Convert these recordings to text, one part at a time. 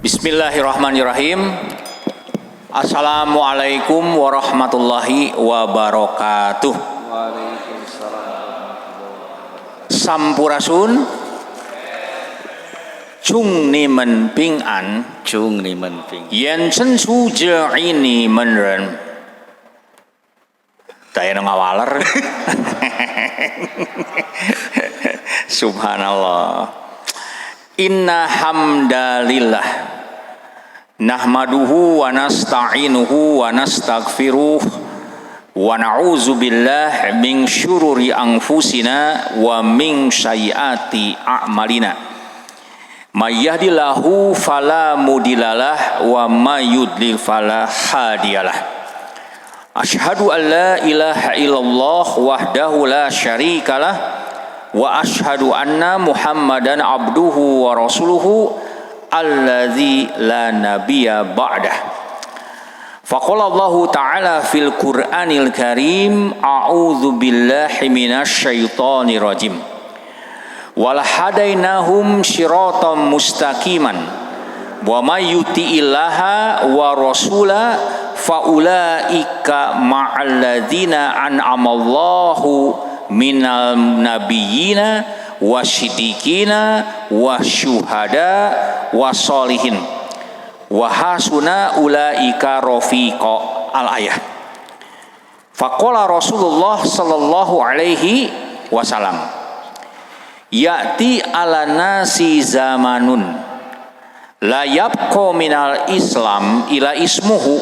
Bismillahirrahmanirrahim. Assalamualaikum warahmatullahi wabarakatuh. Sampurasun chung ni men ping an, chung ni men ping yen chen su je ini men ren. Daya ngawaler. Subhanallah. Inna hamdalillah nahmaduhu wa nasta'inuhu wa nastaghfiruh wa na'udzu billahi min syururi anfusina wa min sayyiati a'malina. May yahdihillahu fala mudhillalah wa may yudlil fala hadiyalah. Asyhadu an la ilaha illallah wahdahu la syarikalah wa asyhadu anna Muhammadan abduhu wa rasuluhu alladzi la nabiyya ba'dah. Faqala Allahu ta'ala fil Qur'anil Karim, a'udzu billahi minasy syaithanir rajim. Wal hadainahum shiratal mustaqiman wa may yuti'illaha wa rasula faulaika ma'al ladzina an'amallahu minal nabiyina wasyidikina wasyuhada wasolihin wahasuna ulaika rofiqa. Al-ayah. Faqala Rasulullah sallallahu alaihi wasallam, ya'ti ala nasi zamanun la yabqa minal islam ila ismuhu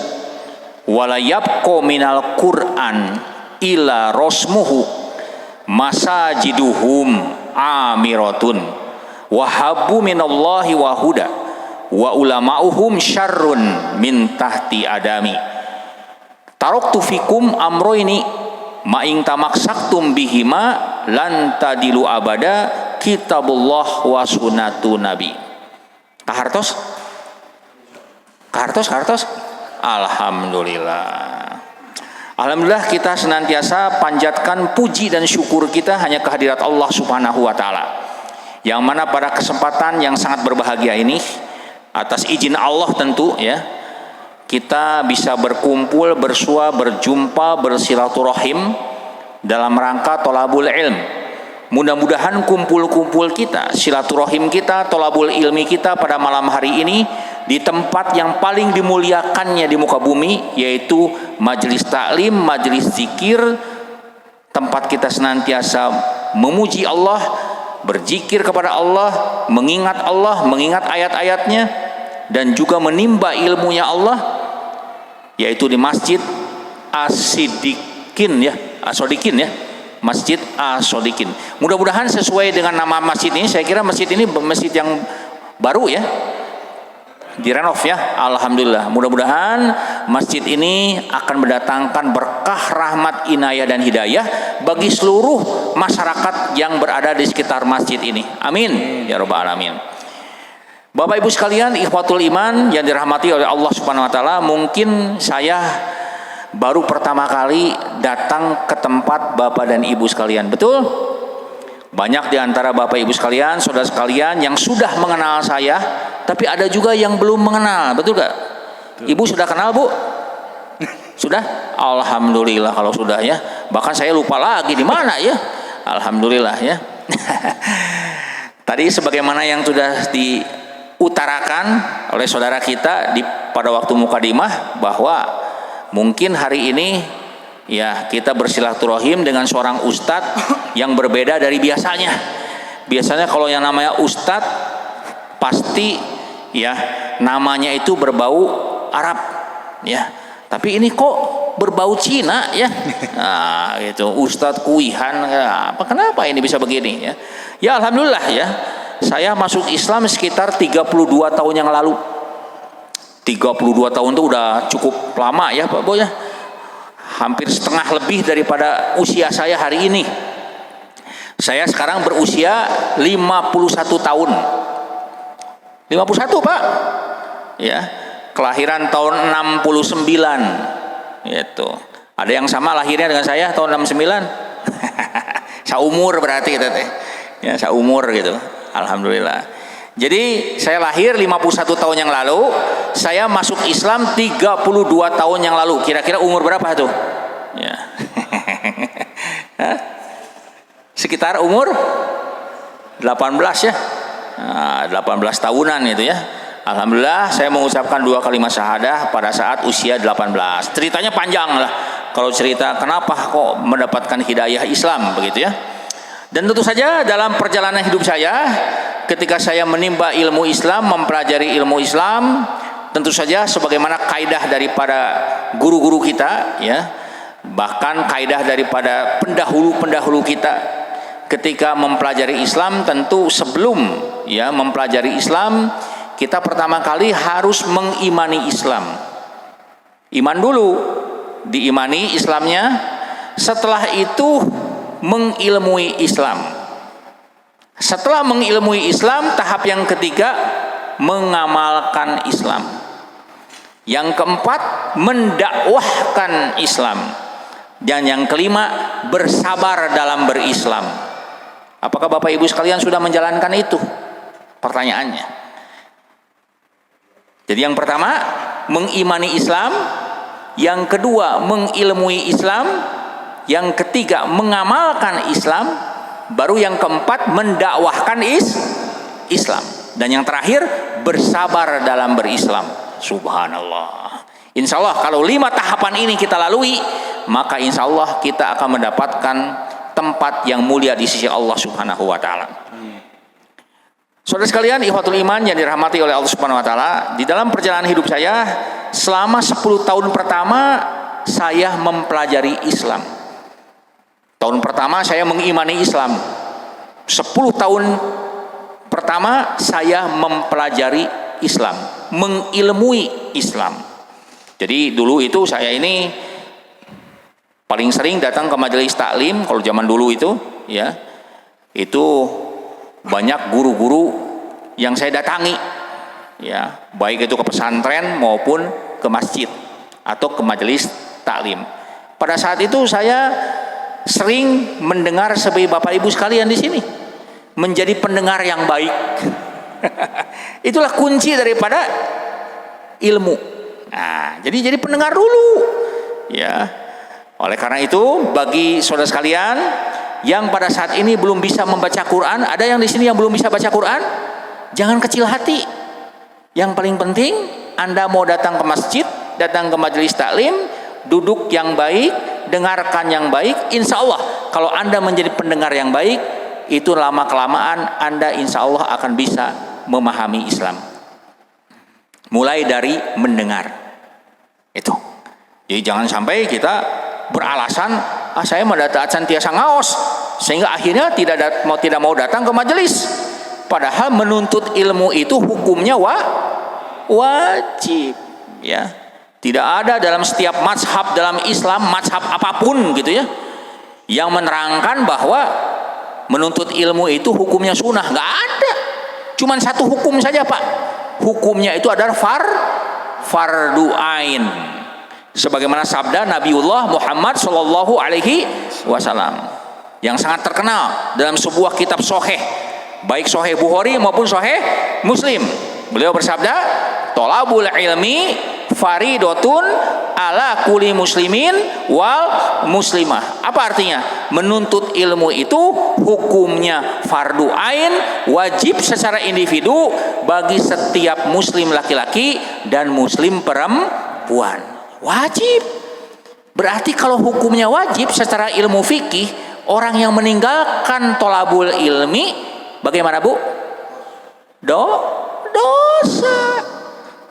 wa la yabqa minal qur'an ila rosmuhu masajiduhum amiratun wahabu minallahi wahuda wa ulama'uhum syarrun min tahti adami. Taraktu fikum amroini ma ing tamaksaktum bihima lan tadilu abada, kitabullah wa sunnatu nabi. Kahartos? Alhamdulillah. Alhamdulillah, kita senantiasa panjatkan puji dan syukur kita hanya kehadirat Allah Subhanahu wa taala. Yang mana pada kesempatan yang sangat berbahagia ini, atas izin Allah tentu ya, kita bisa berkumpul, bersua, berjumpa, bersilaturahim dalam rangka tolabul ilm. Mudah-mudahan kumpul-kumpul kita, silaturahim kita, tolabul ilmi kita pada malam hari ini di tempat yang paling dimuliakannya di muka bumi, yaitu majelis taklim, majelis zikir, tempat kita senantiasa memuji Allah, berzikir kepada Allah, mengingat ayat-ayatnya, dan juga menimba ilmunya Allah, yaitu di Masjid As-Sodikin ya, Masjid As-Sodikin. Mudah-mudahan sesuai dengan nama masjid ini. Saya kira masjid ini masjid yang baru ya, direnov ya, alhamdulillah. Mudah-mudahan masjid ini akan mendatangkan berkah, rahmat, inayah dan hidayah bagi seluruh masyarakat yang berada di sekitar masjid ini. Amin ya rabbal alamin. Bapak Ibu sekalian, ikhwatul iman yang dirahmati oleh Allah Subhanahu wa taala, mungkin saya baru pertama kali datang ke tempat Bapak dan Ibu sekalian. Betul? Banyak di antara Bapak Ibu sekalian, saudara sekalian yang sudah mengenal saya, tapi ada juga yang belum mengenal. Betul gak? Ibu sudah kenal, Bu? Sudah? Alhamdulillah kalau sudah ya. Bahkan saya lupa lagi di mana ya. Alhamdulillah ya. Tadi sebagaimana yang sudah diutarakan oleh saudara kita pada waktu mukadimah, bahwa mungkin hari ini ya kita bersilaturahim dengan seorang ustadz yang berbeda dari biasanya. Biasanya kalau yang namanya ustadz pasti ya namanya itu berbau Arab ya. Tapi ini kok berbau Cina ya. Nah, itu Ustadz Kuihan. Kenapa ini bisa begini ya? Ya alhamdulillah ya. Saya masuk Islam sekitar 32 tahun yang lalu. 32 tahun itu udah cukup lama ya Pak Bo ya. Hampir setengah lebih daripada usia saya hari ini. Saya sekarang berusia 51 tahun. 51 Pak. Ya. Kelahiran tahun 69. Gitu. Ada yang sama lahirnya dengan saya tahun 69. Saumur berarti kita teh. Ya, seumur gitu. Alhamdulillah. Jadi saya lahir 51 tahun yang lalu, saya masuk Islam 32 tahun yang lalu. Kira-kira umur berapa tuh? Ya. Sekitar umur 18 ya. Nah, 18 tahunan itu ya. Alhamdulillah saya mengucapkan 2 kalimat syahadah pada saat usia 18. Ceritanya panjang lah. Kalau cerita kenapa kok mendapatkan hidayah Islam begitu ya. Dan tentu saja dalam perjalanan hidup saya, ketika saya menimba ilmu Islam, mempelajari ilmu Islam, tentu saja sebagaimana kaidah daripada guru-guru kita ya, bahkan kaidah daripada pendahulu-pendahulu kita ketika mempelajari Islam, tentu sebelum ya mempelajari Islam, kita pertama kali harus mengimani Islam. Iman dulu, diimani Islamnya, setelah itu mengilmui Islam. Setelah mengilmui Islam, tahap yang ketiga mengamalkan Islam. Yang keempat mendakwahkan Islam. Dan yang kelima bersabar dalam berislam. Apakah Bapak Ibu sekalian sudah menjalankan itu? Pertanyaannya. Jadi yang pertama mengimani Islam, yang kedua mengilmui Islam, yang ketiga mengamalkan Islam, baru yang keempat mendakwahkan Islam, dan yang terakhir bersabar dalam berislam. Subhanallah. Insya Allah kalau 5 tahapan ini kita lalui, maka insya Allah kita akan mendapatkan tempat yang mulia di sisi Allah Subhanahu wa taala. Saudara sekalian, ikhwatul iman yang dirahmati oleh Allah Subhanahu wa taala, di dalam perjalanan hidup saya selama 10 tahun pertama saya mempelajari Islam. Tahun pertama saya mengimani Islam. 10 tahun pertama saya mempelajari Islam, mengilmui Islam. Jadi dulu itu saya ini paling sering datang ke majelis taklim kalau zaman dulu itu ya. Itu banyak guru-guru yang saya datangi ya, baik itu ke pesantren maupun ke masjid atau ke majelis taklim. Pada saat itu saya sering mendengar sebagai Bapak Ibu sekalian di sini, menjadi pendengar yang baik. Itulah kunci daripada ilmu. Nah, jadi pendengar dulu ya. Oleh karena itu, bagi saudara sekalian yang pada saat ini belum bisa membaca Quran, ada yang di sini yang belum bisa baca Quran, jangan kecil hati. Yang paling penting, Anda mau datang ke masjid, datang ke majelis taklim, duduk yang baik, dengarkan yang baik. Insya Allah kalau Anda menjadi pendengar yang baik, itu lama kelamaan Anda insya Allah akan bisa memahami Islam. Mulai dari mendengar itu. Jadi jangan sampai kita beralasan, saya mendatangkan tiasa ngaos, sehingga akhirnya tidak mau datang ke majelis. Padahal menuntut ilmu itu hukumnya wajib ya. Tidak ada dalam setiap mazhab dalam Islam, mazhab apapun gitu ya, yang menerangkan bahwa menuntut ilmu itu hukumnya sunnah. Nggak ada. Cuman satu hukum saja Pak. Hukumnya itu adalah fardu ain. Sebagaimana sabda Nabiullah Muhammad Shallallahu Alaihi Wasallam yang sangat terkenal dalam sebuah kitab Sahih, baik Sahih Bukhari maupun Sahih Muslim. Beliau bersabda, "Thalabul ilmi faridotun ala kulli muslimin wal muslimah." Apa artinya? Menuntut ilmu itu hukumnya fardu ain, wajib secara individu bagi setiap muslim laki-laki dan muslim perempuan. Wajib. Berarti kalau hukumnya wajib secara ilmu fikih, orang yang meninggalkan tolabul ilmi bagaimana Bu? Dosa.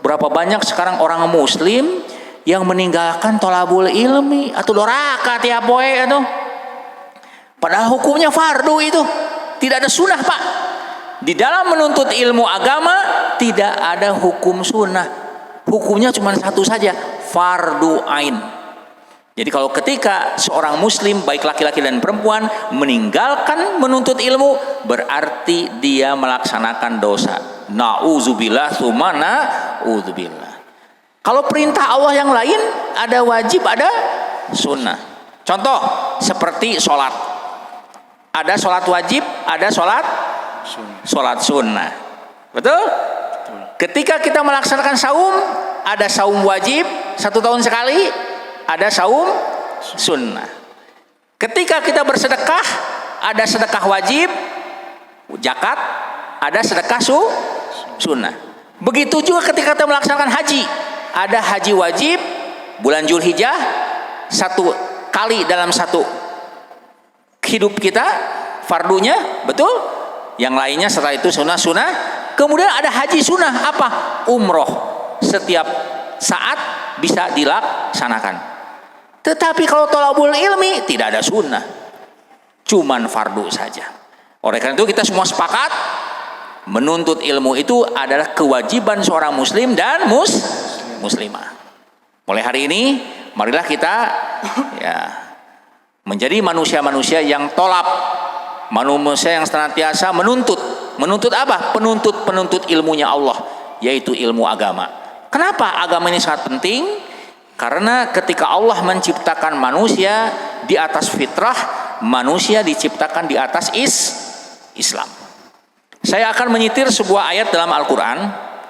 Berapa banyak sekarang orang muslim yang meninggalkan tolabul ilmi atau doraka tiap poe itu. Padahal hukumnya fardu itu. Tidak ada sunnah Pak. Di dalam menuntut ilmu agama tidak ada hukum sunnah. Hukumnya cuma satu saja, fardu ain. Jadi kalau ketika seorang muslim baik laki-laki dan perempuan meninggalkan menuntut ilmu, berarti dia melaksanakan dosa. Nauzubillah tsumma naudzubillah. Kalau perintah Allah yang lain ada wajib, ada sunnah. Contoh seperti sholat. Ada sholat wajib, ada sholat sunnah. Betul? Ketika kita melaksanakan saum, ada saum wajib 1 tahun sekali, ada saum sunnah. Ketika kita bersedekah, ada sedekah wajib, zakat, ada sedekah sunnah. Begitu juga ketika kita melaksanakan haji, ada haji wajib bulan Zulhijjah 1 kali dalam 1 hidup kita, fardunya, betul? Yang lainnya setelah itu sunnah. Kemudian ada haji sunnah, apa? Umroh, setiap saat bisa dilaksanakan. Tetapi kalau thalabul ilmi tidak ada sunnah, cuman fardu saja. Oleh karena itu kita semua sepakat menuntut ilmu itu adalah kewajiban seorang muslim dan muslimah. Mulai hari ini marilah kita menjadi manusia-manusia yang tolab, manusia yang senantiasa menuntut apa? Penuntut ilmunya Allah, yaitu ilmu agama. Kenapa agama ini sangat penting? Karena ketika Allah menciptakan manusia di atas fitrah, manusia diciptakan di atas Islam. Saya akan menyitir sebuah ayat dalam Al-Quran,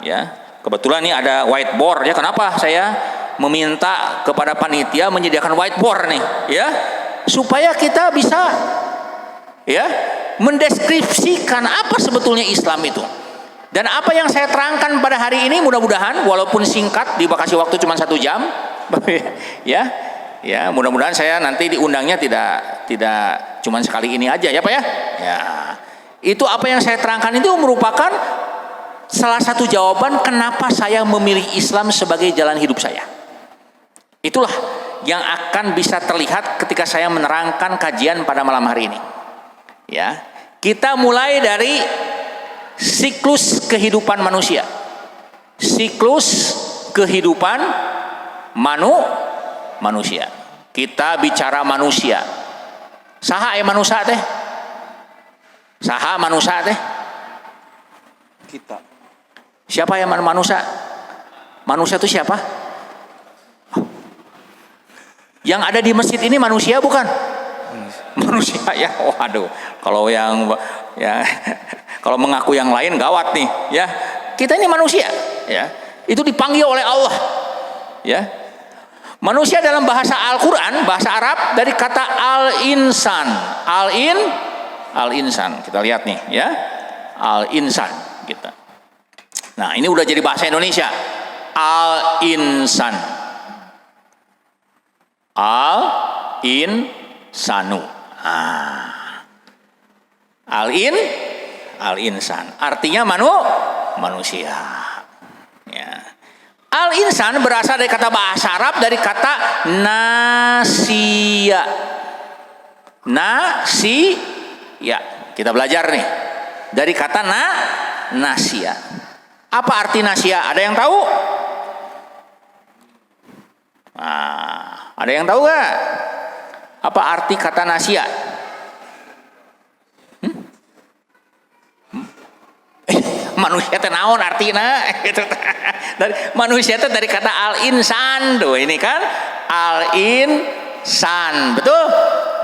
ya. Kebetulan ini ada whiteboard, ya. Kenapa saya meminta kepada panitia menyediakan whiteboard nih, ya, supaya kita bisa, ya, mendeskripsikan apa sebetulnya Islam itu. Dan apa yang saya terangkan pada hari ini, mudah-mudahan walaupun singkat, dikasih waktu cuma 1 jam, ya, mudah-mudahan saya nanti diundangnya tidak cuma sekali ini aja, ya Pak, ya. Ya. Itu apa yang saya terangkan itu merupakan salah satu jawaban kenapa saya memilih Islam sebagai jalan hidup saya. Itulah yang akan bisa terlihat ketika saya menerangkan kajian pada malam hari ini. Ya, kita mulai dari siklus kehidupan manusia. Siklus kehidupan manusia. Kita bicara manusia. Saha manusia teh? Saha manusia teh? Kita. Siapa yang manusia? Manusia itu siapa? Yang ada di masjid ini manusia bukan? Manusia, ya. Waduh, kalau kalau mengaku yang lain gawat nih, ya. Kita ini manusia, ya. Itu dipanggil oleh Allah, ya. Manusia dalam bahasa Al-Quran, bahasa Arab, dari kata al-insan. Al-insan. Kita lihat nih, ya. Al-insan kita. Nah, ini udah jadi bahasa Indonesia. Al-insan. Al-insanu. Al-insan. Artinya manusia. Ya. Al-insan berasal dari kata bahasa Arab, dari kata nasiya. Nasiya. Kita belajar nih. Dari kata nasiya. Apa arti nasiya? Ada yang tahu? Ada yang tahu gak? Apa arti kata nasiya? Manusia teh naon artina? Dari manusia itu dari kata al-insan, tuh ini kan al-insan, betul?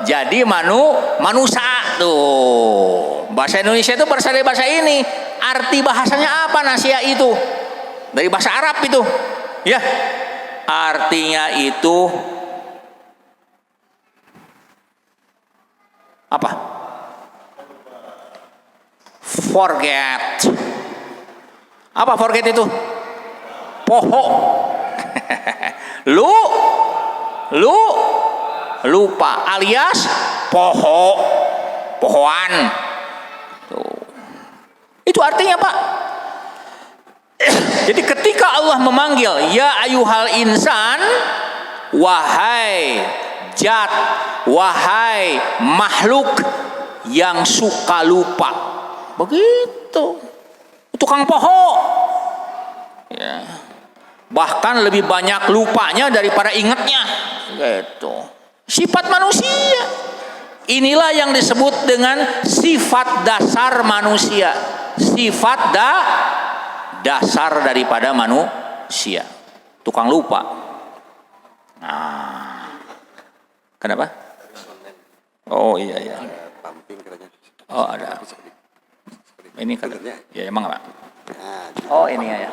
Jadi manusia tuh. Bahasa Indonesia itu berasal dari bahasa ini. Arti bahasanya apa nasiya itu? Dari bahasa Arab itu, ya. Artinya itu apa? Forget. Apa forget itu? Poho. Lupa alias pohoan. Tuh. Itu artinya Pak. Jadi ketika Allah memanggil ya ayuhal insan, wahai jat, wahai makhluk yang suka lupa, begitu. Tukang poho, ya. Bahkan lebih banyak lupanya daripada ingatnya, gitu. Sifat manusia. Inilah yang disebut dengan sifat dasar manusia. Sifat dasar daripada manusia. Tukang lupa. Nah, kenapa? Oh iya. Oh ada. Ini kan? Ya emang Pak. Nah, Oh ini ya.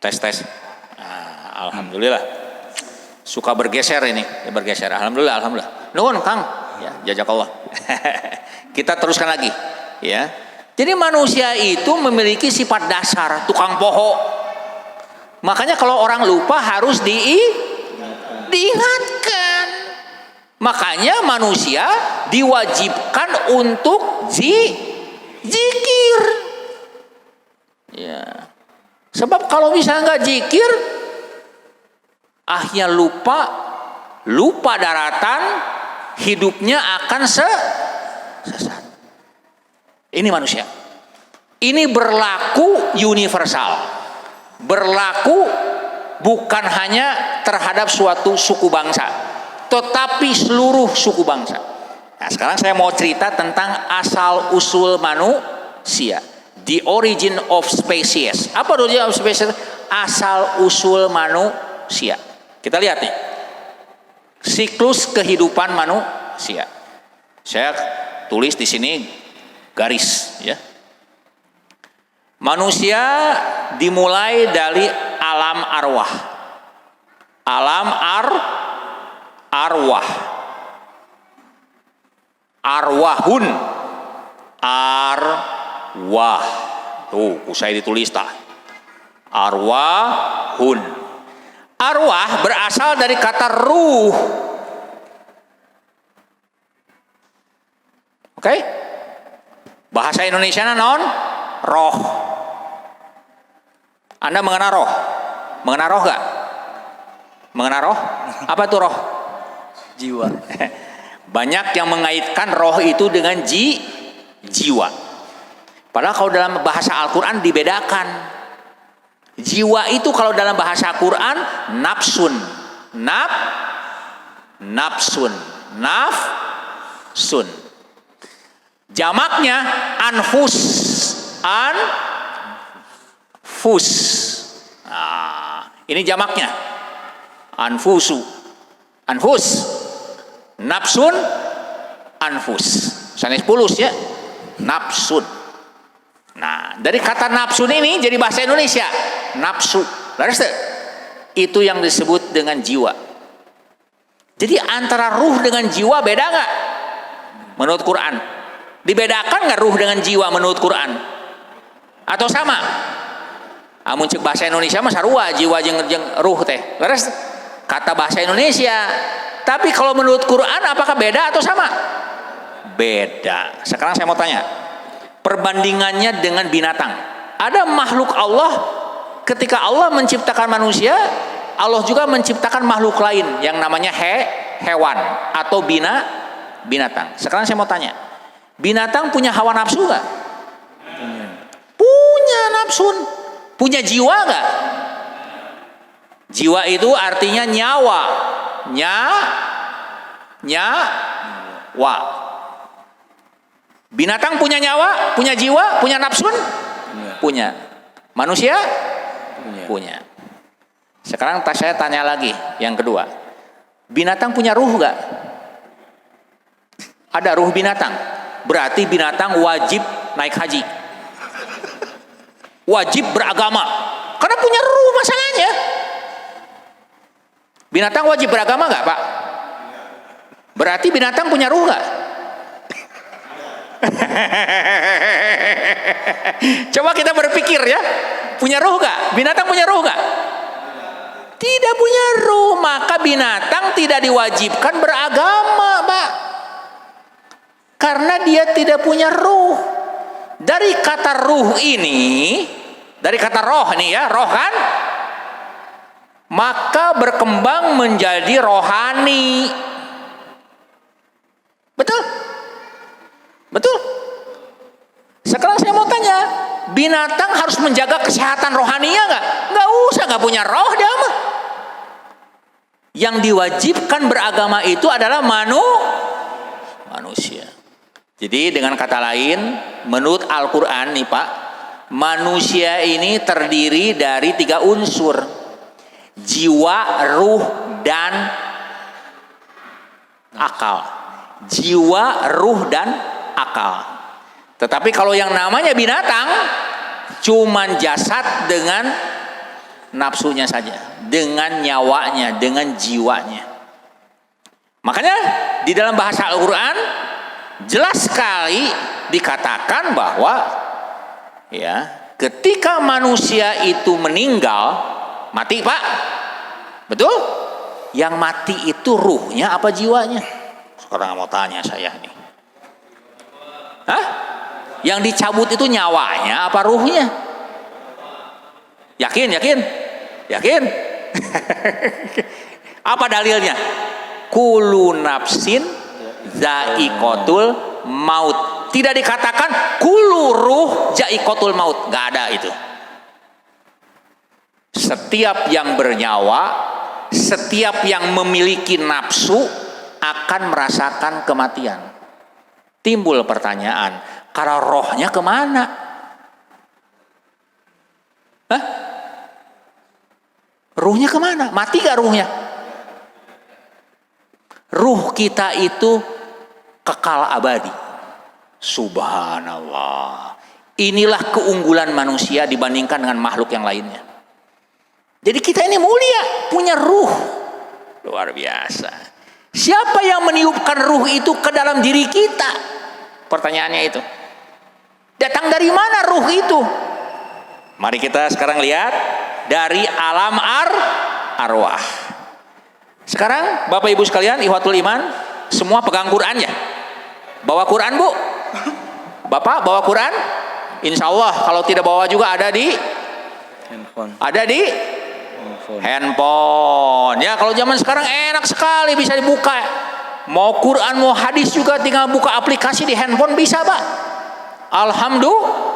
Tes. Nah, alhamdulillah. Suka bergeser ini, bergeser. Alhamdulillah. Nuhun Kang. Ya, jazakallah. Kita teruskan lagi, ya. Jadi manusia itu memiliki sifat dasar, tukang poho. Makanya kalau orang lupa harus diingatkan. Makanya manusia diwajibkan untuk zikir. Ya. Sebab kalau misalnya nggak zikir, akhirnya lupa daratan, hidupnya akan sesat. Ini manusia. Ini berlaku universal. Berlaku bukan hanya terhadap suatu suku bangsa, tetapi seluruh suku bangsa. Nah, sekarang saya mau cerita tentang asal usul manusia. The origin of species. Apa origin of species? Asal usul manusia. Kita lihat nih. Siklus kehidupan manusia. Saya tulis di sini garis, ya. Manusia dimulai dari alam arwah. Alam arwah. Arwahun. Arwah. Tuh, saya ditulis tah. Arwahun. Arwah berasal dari kata ruh. Oke? Bahasa Indonesia non roh. Anda mengenal roh? Mengenal roh gak? Mengenal roh? Apa itu roh? jiwa. Banyak yang mengaitkan roh itu dengan jiwa. Padahal kalau dalam bahasa Al-Quran dibedakan. Jiwa itu kalau dalam bahasa Quran nafsun. Nafsun. Jamaknya anfus. Nah, ini jamaknya. Anfus. Nafsun, anfus. Sanes pulus ya. Nafsun. Nah, dari kata nafsun ini jadi bahasa Indonesia. Nafsu. Laras itu yang disebut dengan jiwa. Jadi antara ruh dengan jiwa beda nggak? Menurut Quran. Dibedakan nggak ruh dengan jiwa menurut Quran? Atau sama? Amun cek bahasa Indonesia mah sarua jiwa jeung ruh teh. Laras kata bahasa Indonesia. Tapi kalau menurut Quran apakah beda atau sama? Beda. Sekarang saya mau tanya. Perbandingannya dengan binatang. Ada makhluk Allah, ketika Allah menciptakan manusia, Allah juga menciptakan makhluk lain yang namanya hewan atau binatang. Sekarang saya mau tanya, binatang punya hawa nafsu gak? Punya nafsun. Punya jiwa gak? Jiwa itu artinya nyawa. Nyawa. Binatang punya nyawa, punya jiwa, punya nafsun? Punya. Manusia? Punya. Sekarang saya tanya lagi yang kedua. Binatang punya ruh gak? Ada ruh binatang. Berarti binatang wajib naik haji. Wajib beragama. Karena punya ruh masalahnya. Binatang wajib beragama gak Pak? Berarti binatang punya ruh gak? Coba kita berpikir ya, punya ruh gak? Binatang punya ruh gak? Tidak punya ruh, maka binatang tidak diwajibkan beragama, Pak. Karena dia tidak punya ruh. Dari kata ruh ini, dari kata roh nih ya, roh kan? Maka berkembang menjadi rohani. Betul? Betul? Sekarang saya mau tanya, binatang harus menjaga kesehatan rohaninya nggak? Nggak usah, nggak punya roh dia mah. Yang diwajibkan beragama itu adalah manusia. Jadi dengan kata lain, menurut Al-Quran nih Pak, manusia ini terdiri dari 3 unsur. Jiwa, ruh, dan akal. jiwa, ruh, dan akal. Tetapi kalau yang namanya binatang, cuman jasad dengan nafsunya saja, dengan nyawanya, dengan jiwanya. Makanya di dalam bahasa Al-Quran jelas sekali dikatakan bahwa ya, ketika manusia itu meninggal, mati Pak, betul? Yang mati itu ruhnya apa jiwanya? Sekarang mau tanya saya nih. Hah? Yang dicabut itu nyawanya apa ruhnya? Yakin? Apa dalilnya? Kullu nafsin za'iqatul maut. Tidak dikatakan kullu ruh za'iqatul maut. Gak ada itu. Setiap yang bernyawa, setiap yang memiliki nafsu akan merasakan kematian. Timbul pertanyaan, karena rohnya kemana? Hah? Ruhnya kemana? Mati gak ruhnya? Ruh kita itu kekal abadi. Subhanallah. Inilah keunggulan manusia dibandingkan dengan makhluk yang lainnya. Jadi kita ini mulia, punya ruh. Luar biasa. Siapa yang meniupkan ruh itu ke dalam diri kita? Pertanyaannya itu. Datang dari mana ruh itu? Mari kita sekarang lihat dari alam arwah. Sekarang Bapak Ibu sekalian, ikhwatul iman, semua pegang Quran ya? Bawa Quran Bu? Bapak bawa Quran? Insya Allah kalau tidak bawa juga ada di handphone. Ada di handphone. Ya kalau zaman sekarang enak sekali bisa dibuka. Mau Quran mau hadis juga tinggal buka aplikasi di handphone bisa Pak. Alhamdulillah.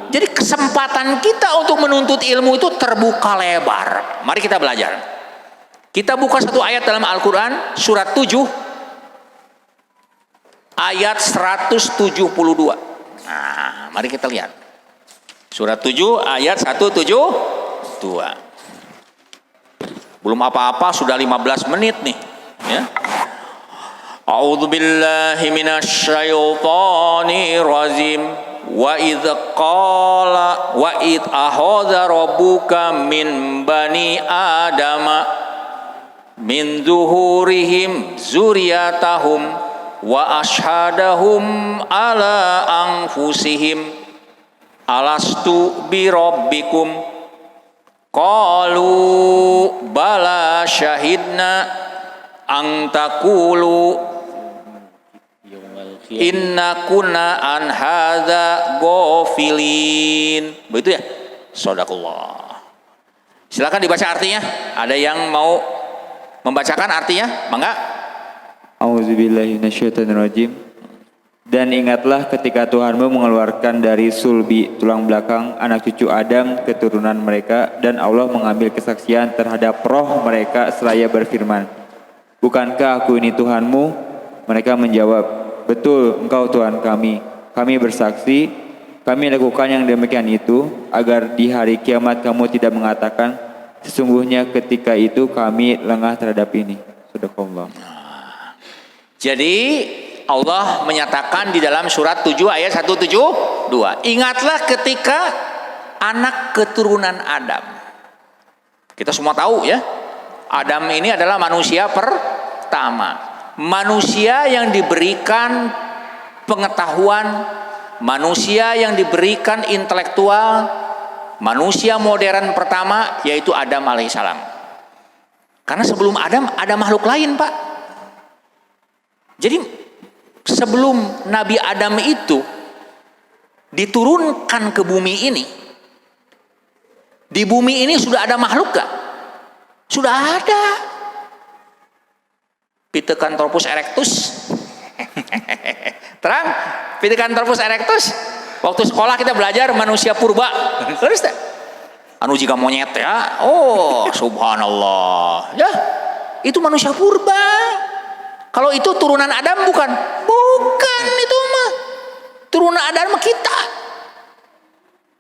Jadi kesempatan kita untuk menuntut ilmu itu terbuka lebar. Mari kita belajar. Kita buka satu ayat dalam Al-Quran, surat 7, ayat 172. Nah, mari kita lihat. Surat 7, ayat 172. Belum apa-apa, sudah 15 menit nih. Ya. A'udzu billahi minasyaitonir rajim. Wa idz qala wa id akhadha rabbuka min bani adama min zuhurihim zuriyatahum wa ashhadahum ala anfusihim alastu bi rabbikum qalu bala syahidna an taqulu inna kunna an hadza ghafilin. Begitu ya? Shadaqallah. Silakan dibaca artinya. Ada yang mau membacakan artinya? Mangga. Auzubillahi minasyaitonirrajim. Dan ingatlah ketika Tuhanmu mengeluarkan dari sulbi tulang belakang anak cucu Adam keturunan mereka, dan Allah mengambil kesaksian terhadap roh mereka seraya berfirman, bukankah aku ini Tuhanmu? Mereka menjawab, betul, engkau Tuhan kami. Kami bersaksi, kami lakukan yang demikian itu, agar di hari kiamat kamu tidak mengatakan, sesungguhnya ketika itu kami lengah terhadap ini. Sadaqallah. Jadi Allah menyatakan di dalam surat 7 ayat 172, ingatlah ketika anak keturunan Adam. Kita semua tahu ya, Adam ini adalah manusia pertama. Manusia yang diberikan pengetahuan, manusia yang diberikan intelektual, manusia modern pertama yaitu Adam alaihissalam. Karena sebelum Adam ada makhluk lain Pak. Jadi sebelum Nabi Adam itu diturunkan ke bumi ini, di bumi ini sudah ada makhluk gak? Sudah ada. Pithecanthropus erectus. Terang? Pithecanthropus erectus. Waktu sekolah kita belajar manusia purba. Terus tak? Anu jika monyet ya. Oh, subhanallah. Ya, itu manusia purba. Kalau itu turunan Adam bukan? Bukan itu mah. Turunan Adam kita.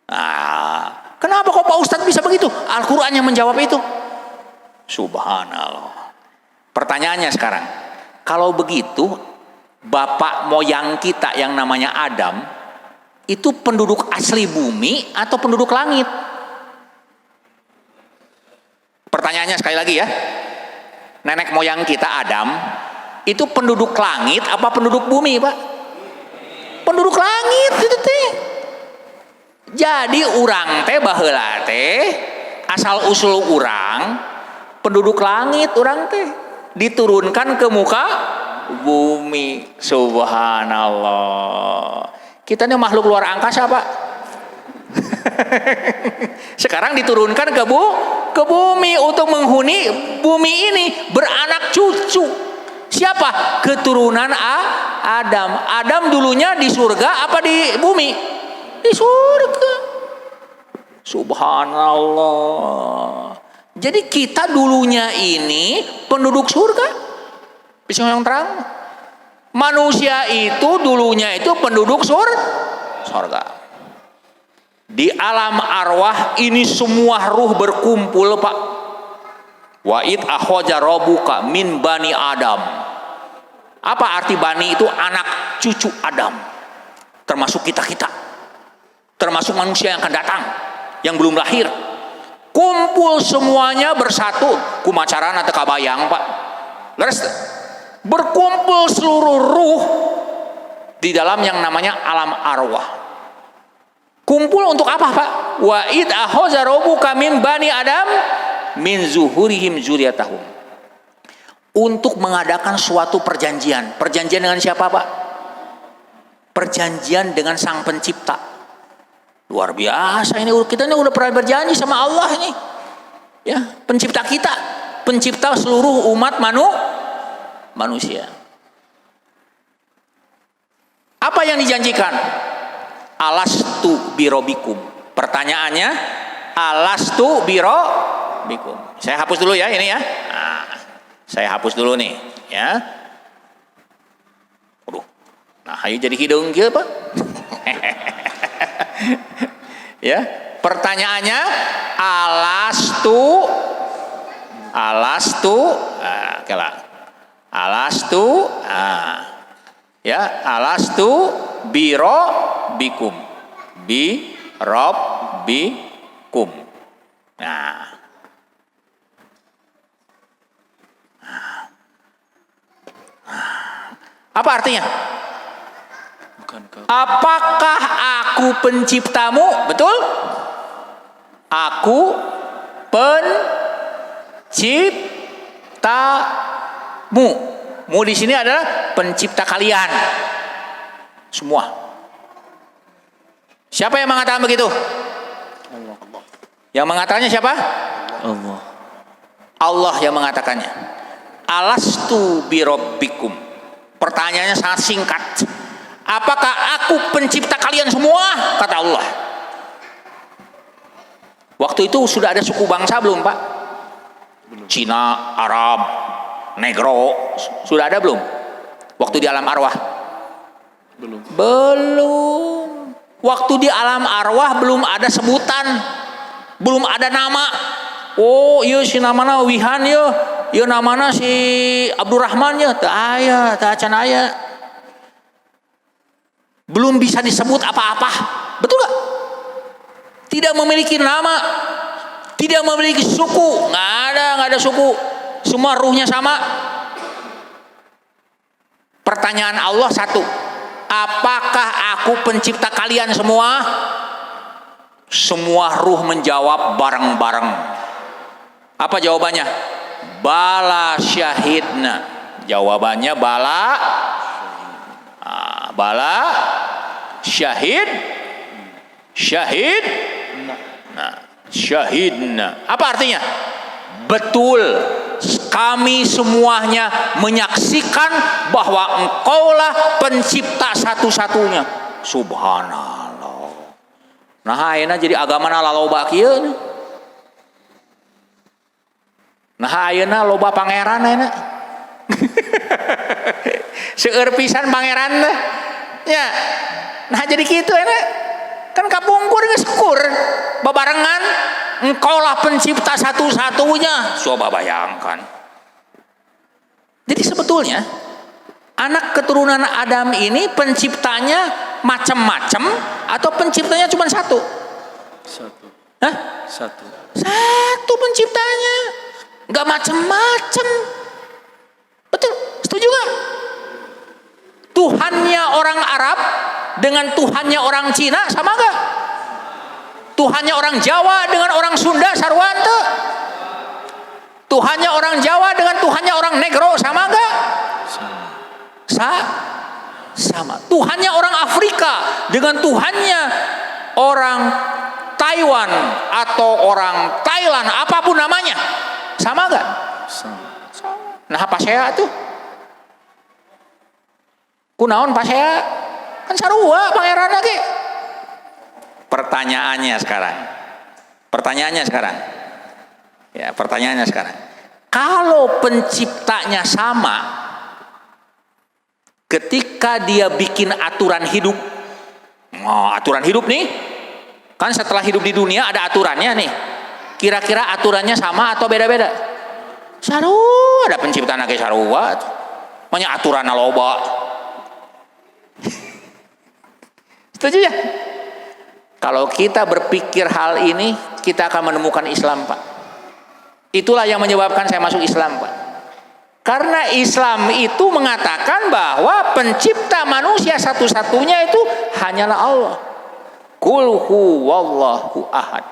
Nah, kenapa kok Pak Ustadz bisa begitu? Al-Quran yang menjawab itu. Subhanallah. Pertanyaannya sekarang, kalau begitu bapak moyang kita yang namanya Adam itu penduduk asli bumi atau penduduk langit? Pertanyaannya sekali lagi ya, nenek moyang kita Adam itu penduduk langit apa penduduk bumi, Pak? Penduduk langit itu teh. Jadi urang teh baheula teh asal usul urang penduduk langit, urang teh diturunkan ke muka bumi. Subhanallah. Kita ini makhluk luar angkasa, Pak. Sekarang diturunkan ke bumi untuk menghuni bumi ini, beranak cucu. Siapa? Keturunan Adam. Adam dulunya di surga apa di bumi? Di surga. Subhanallah. Jadi kita dulunya ini penduduk surga. Bisa yang terang. Manusia itu dulunya itu penduduk surga. Di alam arwah ini semua ruh berkumpul, Pak. Wa id akhaja rabbuka min bani Adam. Apa arti bani itu? Anak cucu Adam. Termasuk kita-kita. Termasuk manusia yang akan datang, yang belum lahir. Kumpul semuanya bersatu. Kumacarana teu kabayang, Pak. Leres berkumpul seluruh ruh di dalam yang namanya alam arwah. Kumpul untuk apa, Pak? Wa id akhaza rabbuka min bani Adam min zuhurihim dzurriyyatahum. Untuk mengadakan suatu perjanjian. Perjanjian dengan siapa, Pak? Perjanjian dengan Sang Pencipta. Luar biasa ini, kita ini udah pernah berjanji sama Allah ini. Ya, pencipta kita, pencipta seluruh umat manusia. Apa yang dijanjikan? Alastu birobikum. Pertanyaannya, alastu birobikum. Saya hapus dulu ya ini ya. Nah, saya hapus dulu nih ya. Aduh. Nah, ayo jadi hidung kieu, Pak. Ya, pertanyaannya alastu kela. Alastu ya, alastu birobikum. Birobikum. Nah. Apa artinya? Apakah aku penciptamu? Betul? Aku penciptamu. Mu di sini adalah pencipta kalian semua. Siapa yang mengatakan begitu? Allah. Yang mengatakannya siapa? Allah. Allah yang mengatakannya. Alastu birabbikum. Pertanyaannya sangat singkat. Apakah aku pencipta kalian semua? Kata Allah. Waktu itu sudah ada suku bangsa belum, Pak? Belum. Cina, Arab, Negro, sudah ada belum? Waktu di alam arwah? Belum. Waktu di alam arwah belum ada sebutan, belum ada nama. Oh, iya si namana Wihan ya, iya namana si Abdurrahman ya, teu aya, teu acan aya. Belum bisa disebut apa-apa. Betul gak? Tidak memiliki nama, tidak memiliki suku, nggak ada suku, semua ruhnya sama. Pertanyaan Allah satu, apakah aku pencipta kalian semua? Semua ruh menjawab bareng-bareng. Apa jawabannya? Bala syahidna. Jawabannya bala. Bala syahid. Nah, syahidna. Apa artinya? Betul, kami semuanya menyaksikan bahwa Engkaulah pencipta satu-satunya. Subhanallah. Nah, ayeuna jadi agama laloba kieu. Nah, ayeuna loba pangeran ayeuna. Seueur pisan pangeran teh. Ya. Nah, jadi kitu ayeuna. Kan kapungkur geus syukur babarengan Engkaulah pencipta satu-satunya. Coba bayangkan. Jadi sebetulnya Anak keturunan Adam ini penciptanya macam-macam atau penciptanya cuma satu? Satu. Hah? Satu. Satu penciptanya, nggak macam-macam. Betul, setuju nggak? Tuhannya orang Arab dengan Tuhannya orang Cina sama nggak? Tuhannya orang Jawa dengan orang Sunda sarwanta. Tuhannya orang Jawa dengan Tuhannya orang Negro sama nggak? Sama. Tuhannya orang Afrika dengan Tuhannya orang Taiwan atau orang Thailand, apapun namanya, sama nggak? Sama. Nah, apa saya tuh? Kunaon pas saya kan sarua pangeran lagi. Pertanyaannya sekarang. Kalau penciptanya sama, ketika dia bikin aturan hidup, aturan hidup nih, kan setelah hidup di dunia ada aturannya nih. Kira-kira aturannya sama atau beda-beda? Sarua, ada penciptaan lagi sarua. Banyak aturan loba. Setuju ya? Kalau kita berpikir hal ini, kita akan menemukan Islam, Pak. Itulah yang menyebabkan saya masuk Islam, Pak. Karena Islam itu mengatakan bahwa pencipta manusia satu-satunya itu hanyalah Allah. Qul huwallahu ahad.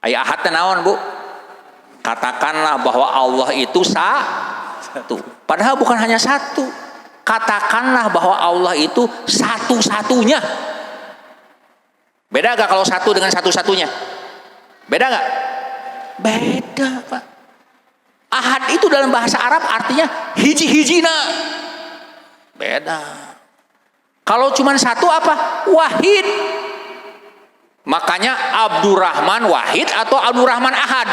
Aya ahad naon, Bu? Katakanlah bahwa Allah itu satu. Padahal bukan hanya satu. Katakanlah bahwa Allah itu satu-satunya. Beda gak kalau satu dengan satu-satunya? Beda gak? Beda, Pak. Ahad itu dalam bahasa Arab artinya hiji-hijina. Beda. Kalau cuma satu apa? Wahid. Makanya Abdurrahman Wahid atau Abdurrahman Ahad?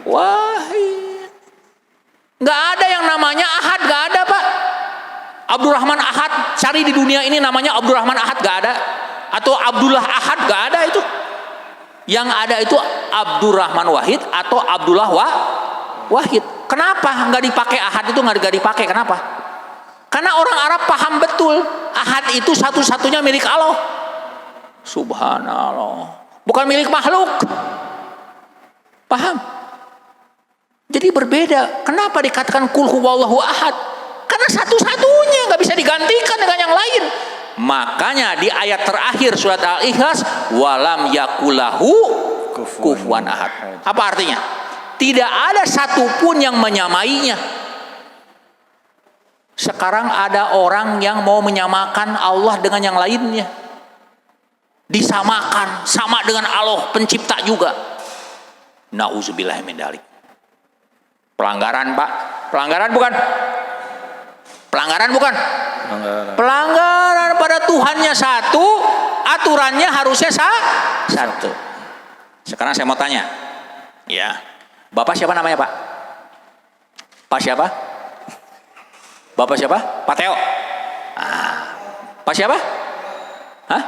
Wahid. Nggak ada yang namanya Ahad, nggak ada, Pak. Abdurrahman Ahad, cari di dunia ini namanya Abdurrahman Ahad, nggak ada. Atau Abdullah Ahad, nggak ada itu. Yang ada itu Abdurrahman Wahid atau Abdullah Wahid. Kenapa nggak dipakai Ahad itu nggak dipakai? Kenapa? Karena orang Arab paham betul Ahad itu satu-satunya milik Allah. Subhanallah. Bukan milik makhluk. Paham? Jadi berbeda. Kenapa dikatakan qul huwallahu ahad? Karena satu-satunya, nggak bisa digantikan dengan yang lain. Makanya di ayat terakhir surat Al-Ikhlas, walam yakulahu kufuwan ahad. Apa artinya? Tidak ada satupun yang menyamainya. Sekarang ada orang yang mau menyamakan Allah dengan yang lainnya. Disamakan, sama dengan Allah pencipta juga. Nauzubillah min dzalik. Pelanggaran, Pak. Pelanggaran bukan? Pelanggaran pada Tuhannya satu, aturannya harusnya satu. Sekarang saya mau tanya. Ya. Bapak siapa namanya, Pak? Pak siapa? Bapak siapa? Pak Teo. Pak siapa? Hah?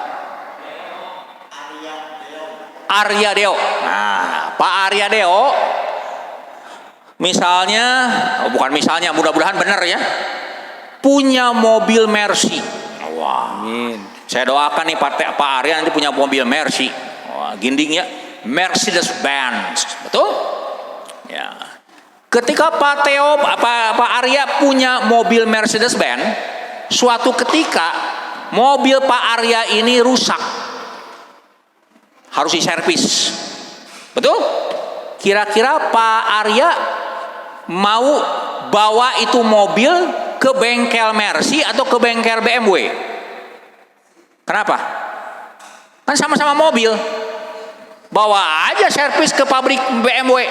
Arya Deo. Nah, Pak Arya Deo misalnya, bukan misalnya, mudah-mudahan benar ya, punya mobil Mercy. Wah, amin. Saya doakan nih Pak Arya nanti punya mobil Mercy. Wah, ginding ya, Mercedes Benz, betul? Ya. Ketika Pak Arya punya mobil Mercedes Benz, suatu ketika mobil Pak Arya ini rusak, harus diservis, betul? Kira-kira Pak Arya mau bawa itu mobil ke bengkel Mercy atau ke bengkel BMW? Kenapa? Kan sama-sama mobil. Bawa aja servis ke pabrik BMW.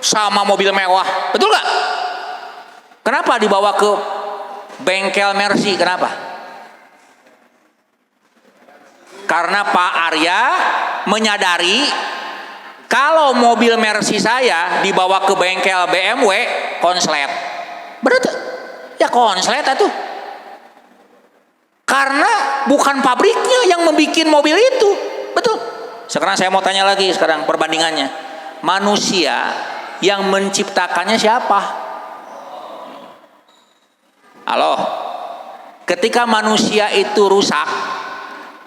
Sama mobil mewah. Betul gak? Kenapa dibawa ke bengkel Mercy? Kenapa? Karena Pak Arya menyadari kalau mobil Mercy saya dibawa ke bengkel BMW, konslet. Berarti ya konslet itu. Karena bukan pabriknya yang membuat mobil itu. Betul. Sekarang saya mau tanya lagi sekarang perbandingannya. Manusia yang menciptakannya siapa? Halo, ketika manusia itu rusak,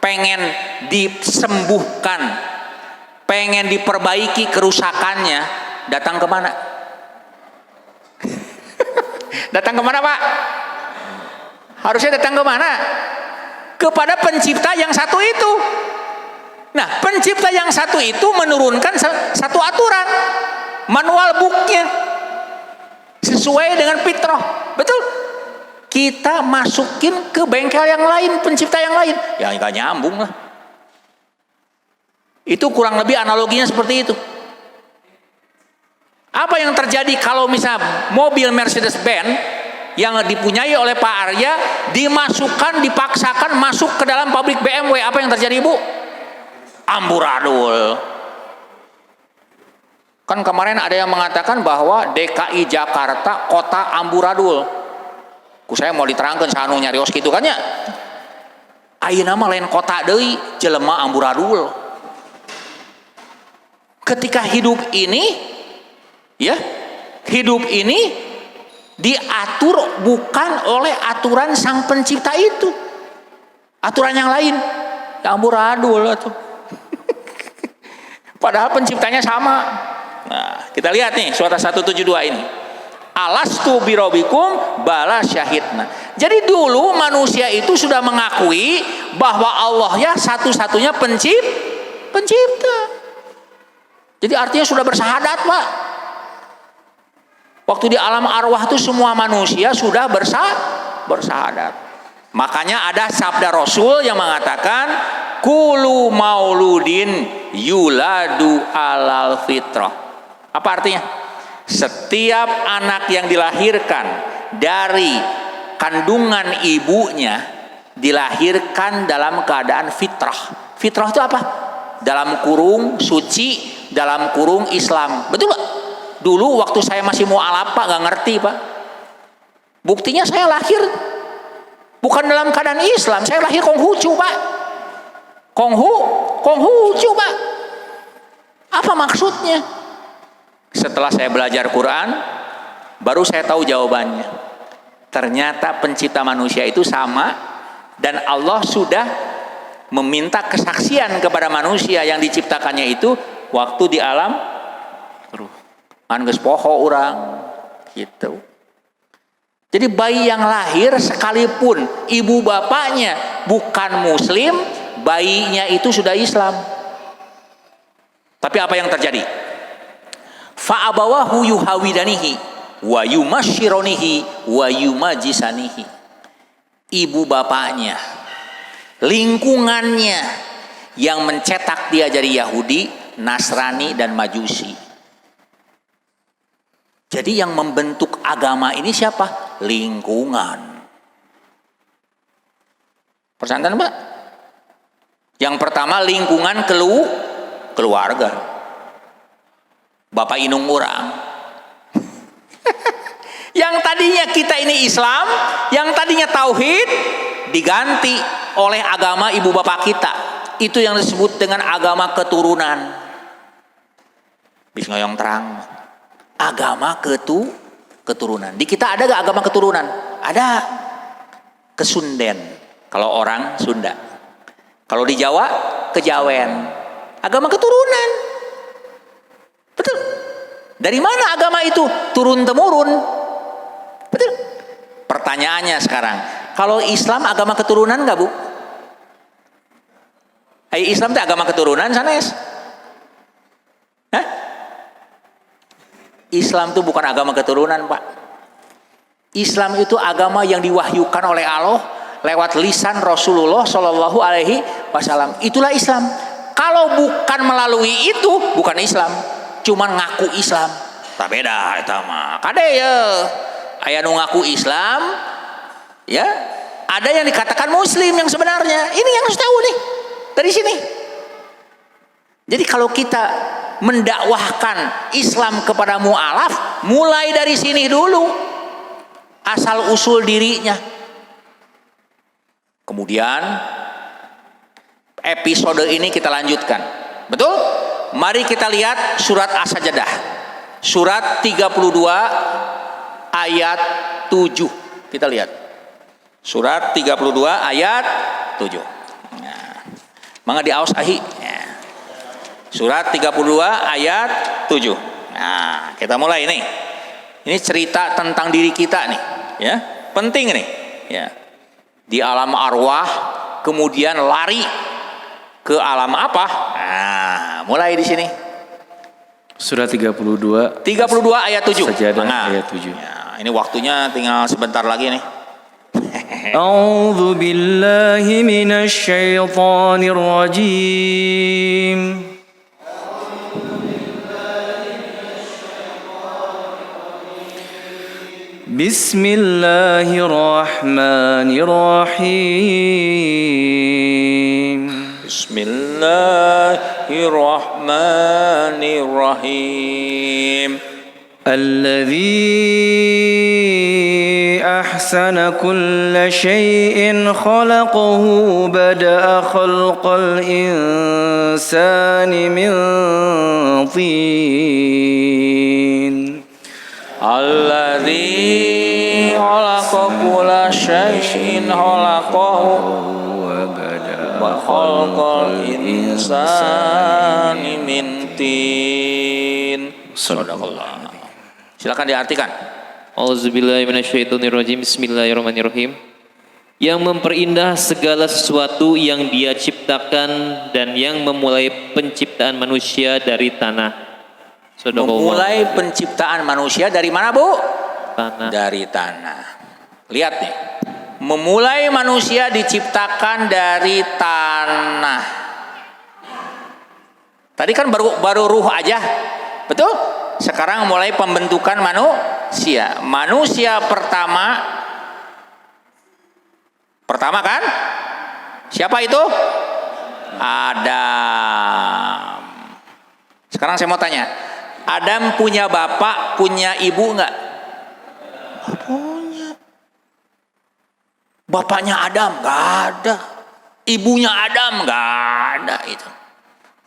pengen disembuhkan, pengen diperbaiki kerusakannya, datang kemana? Datang kemana, Pak? Harusnya datang kemana? Kepada pencipta yang satu itu. Nah, pencipta yang satu itu menurunkan satu aturan, manual booknya, sesuai dengan fitrah. Betul? Kita masukin ke bengkel yang lain, pencipta yang lain, ya nggak nyambung lah. Itu kurang lebih analoginya seperti itu. Apa yang terjadi kalau misalnya mobil Mercedes-Benz yang dipunyai oleh Pak Arya dimasukkan, dipaksakan masuk ke dalam pabrik BMW, apa yang terjadi, Bu? Amburadul. Kan kemarin ada yang mengatakan bahwa DKI Jakarta kota amburadul. Saya mau diterangkan sanu nyarios gitu kan ya. Ayeuna mah lain kota deui, jelema amburadul. Ketika hidup ini, ya, hidup ini diatur bukan oleh aturan sang pencipta itu, aturan yang lain, ya amburadul tuh. Padahal penciptanya sama. Nah, kita lihat nih surat 172 ini. Alastu birobikum bala syahidna. Jadi dulu manusia itu sudah mengakui bahwa Allah ya satu-satunya pencipta. Jadi artinya sudah bersahadat, Pak. Waktu di alam arwah itu semua manusia sudah bersahadat. Makanya ada sabda Rasul yang mengatakan kulu mauludin yuladu alal fitrah. Apa artinya? Setiap anak yang dilahirkan dari kandungan ibunya dilahirkan dalam keadaan fitrah. Fitrah itu apa? Dalam kurung suci, dalam kurung Islam. Betul gak? Dulu waktu saya masih mualaf, Pak, gak ngerti, Pak. Buktinya saya lahir bukan dalam keadaan Islam, saya lahir Konghucu, Pak. Konghucu, Pak. Apa maksudnya? Setelah saya belajar Quran, baru saya tahu jawabannya. Ternyata pencipta manusia itu sama, dan Allah sudah meminta kesaksian kepada manusia yang diciptakannya itu waktu di alam geus poho urang gitu. Jadi bayi yang lahir sekalipun ibu bapaknya bukan muslim, bayinya itu sudah Islam. Tapi apa yang terjadi? Fa abawahu yuhawidanihi wa yumashironihi wa yumajisanihi. Ibu bapaknya, lingkungannya yang mencetak dia jadi Yahudi, Nasrani dan Majusi. Jadi yang membentuk agama ini siapa? Lingkungan. Persantan, Pak? Yang pertama lingkungan keluarga. Bapak inung urang. Yang tadinya kita ini Islam, yang tadinya tauhid, diganti oleh agama ibu bapak kita. Itu yang disebut dengan agama keturunan. Bisa ngoyong terang. Agama keturunan. Di kita ada gak agama keturunan? Ada. Kesunden. Kalau orang Sunda. Kalau di Jawa, Kejawen. Agama keturunan. Betul. Dari mana agama itu? Turun temurun. Betul. Pertanyaannya sekarang, kalau Islam agama keturunan gak, Bu? Islam itu agama keturunan sanes? Hah? Islam itu bukan agama keturunan, Pak. Islam itu agama yang diwahyukan oleh Allah lewat lisan Rasulullah Shallallahu Alaihi Wasallam. Itulah Islam. Kalau bukan melalui itu, bukan Islam. Cuman ngaku Islam. Tak beda, itu mah. Kade ya, aya nu ngaku Islam, ya. Ada yang dikatakan Muslim yang sebenarnya. Ini yang harus tahu nih dari sini. Jadi kalau kita mendakwahkan Islam kepada mu'alaf, mulai dari sini dulu, asal usul dirinya. Kemudian episode ini kita lanjutkan. Betul? Mari kita lihat surat As-Sajdah. Surat 32 ayat 7. Kita lihat. Surat 32 ayat 7. Nah, mangga diaos ahi. Ya. Surat 32 ayat 7. Nah, kita mulai nih. Ini cerita tentang diri kita nih, ya. Penting nih, ya. Di alam arwah kemudian lari ke alam apa? Nah, mulai di sini. Surat 32 ayat 7. Sajadah Mangga. ayat 7. Ya, ini waktunya tinggal sebentar lagi nih. A'udzu billahi minasy syaithanir rajim. Bismillahirrahmanirrahim. Bismillahirrahmanirrahim. الذي أحسن كل شيء خلقه بدأ خلق الإنسان من طين Alladzi khalaqa kulla syai'in khalaqahu wa khalaqal insani min tin. Sadaqallah. Silakan diartikan. Auzubillahi minasyaitonirrajim. Bismillahirrahmanirrahim. Yang memperindah segala sesuatu yang Dia ciptakan dan yang memulai penciptaan manusia dari tanah. Sadaqallah. Memulai penciptaan manusia dari mana, Bu? Tanah. Dari tanah. Lihat nih. Memulai manusia diciptakan dari tanah. Tadi kan baru ruh aja. Betul? Sekarang mulai pembentukan manusia. Manusia pertama kan? Siapa itu? Adam. Sekarang saya mau tanya, Adam punya bapak, punya ibu enggak? Punya. Bapaknya Adam enggak ada. Ibunya Adam enggak ada itu.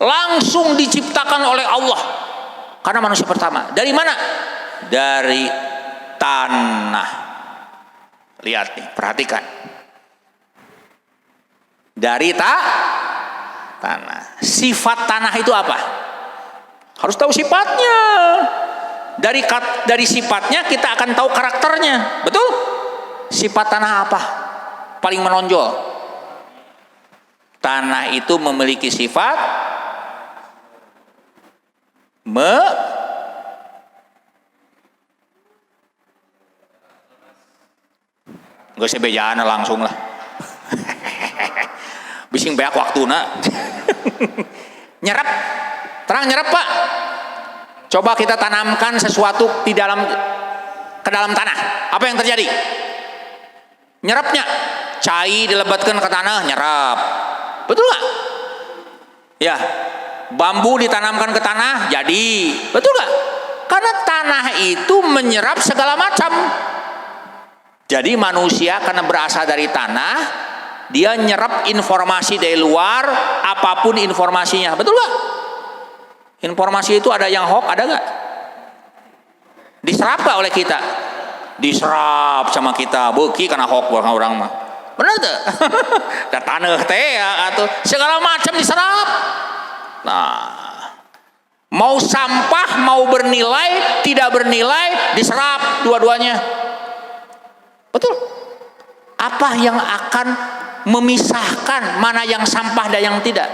Langsung diciptakan oleh Allah. Karena manusia pertama. Dari mana? Dari tanah. Lihat nih, perhatikan. Dari tanah. Sifat tanah itu apa? Harus tahu sifatnya. Dari sifatnya kita akan tahu karakternya. Betul? Sifat tanah apa? Paling menonjol. Tanah itu memiliki sifat nggak usah bejaan langsung lah. Bising banyak waktuna. Nyerap, terang nyerap Pak. Coba kita tanamkan sesuatu ke dalam tanah. Apa yang terjadi? Nyerapnya, cai dilebatkan ke tanah, nyerap. Betul nggak? Ya. Bambu ditanamkan ke tanah jadi, betul gak? Karena tanah itu menyerap segala macam. Jadi manusia karena berasal dari tanah, dia nyerap informasi dari luar, apapun informasinya, betul gak? Informasi itu ada yang hoax, ada gak? Diserap gak oleh kita? Diserap sama kita, beki karena hoax orang mah. Benar tuh? Dan tanah teh ya, atau segala macam diserap. Nah, mau sampah, mau bernilai, tidak bernilai, diserap dua-duanya. Betul? Apa yang akan memisahkan mana yang sampah dan yang tidak?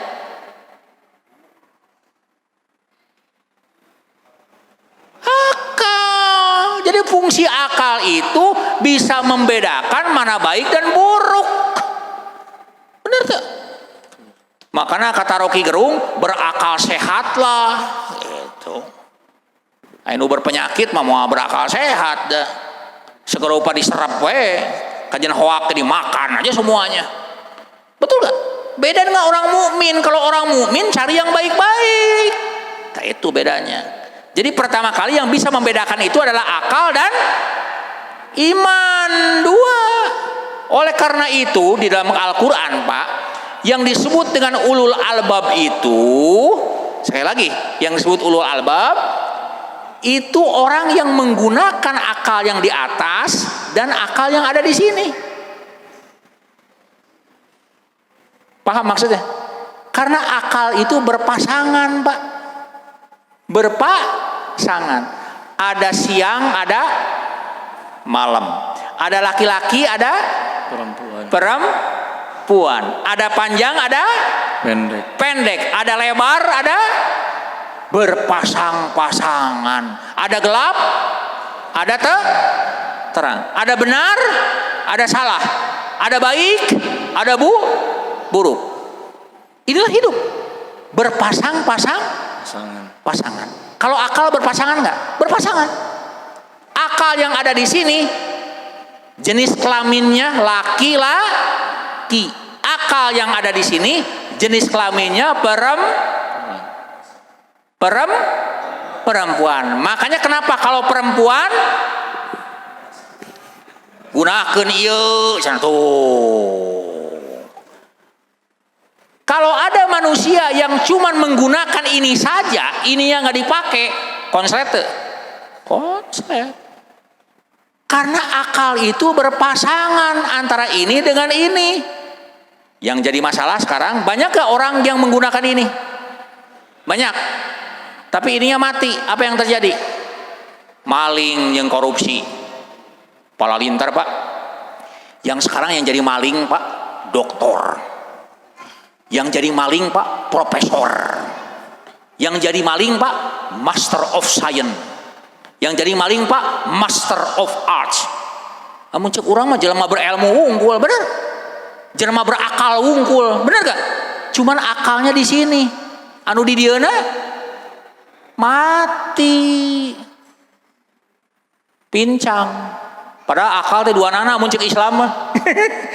Akal. Jadi fungsi akal itu bisa membedakan mana baik dan buruk. Benar tuh? Makanya kata Rocky Gerung, berakal sehatlah gitu. Anu berpenyakit mah mau berakal sehat dah. Segerupa diserap we, kajian hoak dimakan aja semuanya. Betul gak? Beda dengan orang mukmin. Kalau orang mukmin cari yang baik-baik. Nah, itu bedanya. Jadi pertama kali yang bisa membedakan itu adalah akal dan iman. Dua. Oleh karena itu di dalam Al-Quran Pak, yang disebut dengan ulul albab itu, sekali lagi, yang disebut ulul albab itu orang yang menggunakan akal yang di atas dan akal yang ada di sini. Paham maksudnya? Karena akal itu berpasangan, Pak. Berpasangan. Ada siang, ada malam. Ada laki-laki, ada perempuan. Ada panjang, ada pendek. Ada lebar, ada berpasang-pasangan. Ada gelap, ada terang. Ada benar, ada salah. Ada baik, ada buruk. Inilah hidup. Pasangan. Kalau akal berpasangan enggak? Berpasangan. Akal yang ada di sini jenis kelaminnya laki-laki. Akal yang ada di sini jenis kelaminnya perempuan. Makanya kenapa kalau perempuan gunakeun ieu tuh. Kalau ada manusia yang cuman menggunakan ini saja, ini yang nggak dipakai, konslet. Karena akal itu berpasangan antara ini dengan ini. Yang jadi masalah sekarang, banyak gak orang yang menggunakan ini? Banyak. Tapi ininya mati. Apa yang terjadi? Maling yang korupsi. Pala lintar, Pak. Yang sekarang yang jadi maling, Pak, doktor. Yang jadi maling, Pak, profesor. Yang jadi maling, Pak, master of science. Yang jadi maling, Pak, master of arts. Amun cek urang mah jelema berilmu unggul, bener? Jelema berakal unggul, bener gak? Cuman akalnya di sini. Anu di dieuna mati. Pincang. Padahal akal teh dua nana mun cek Islam mah.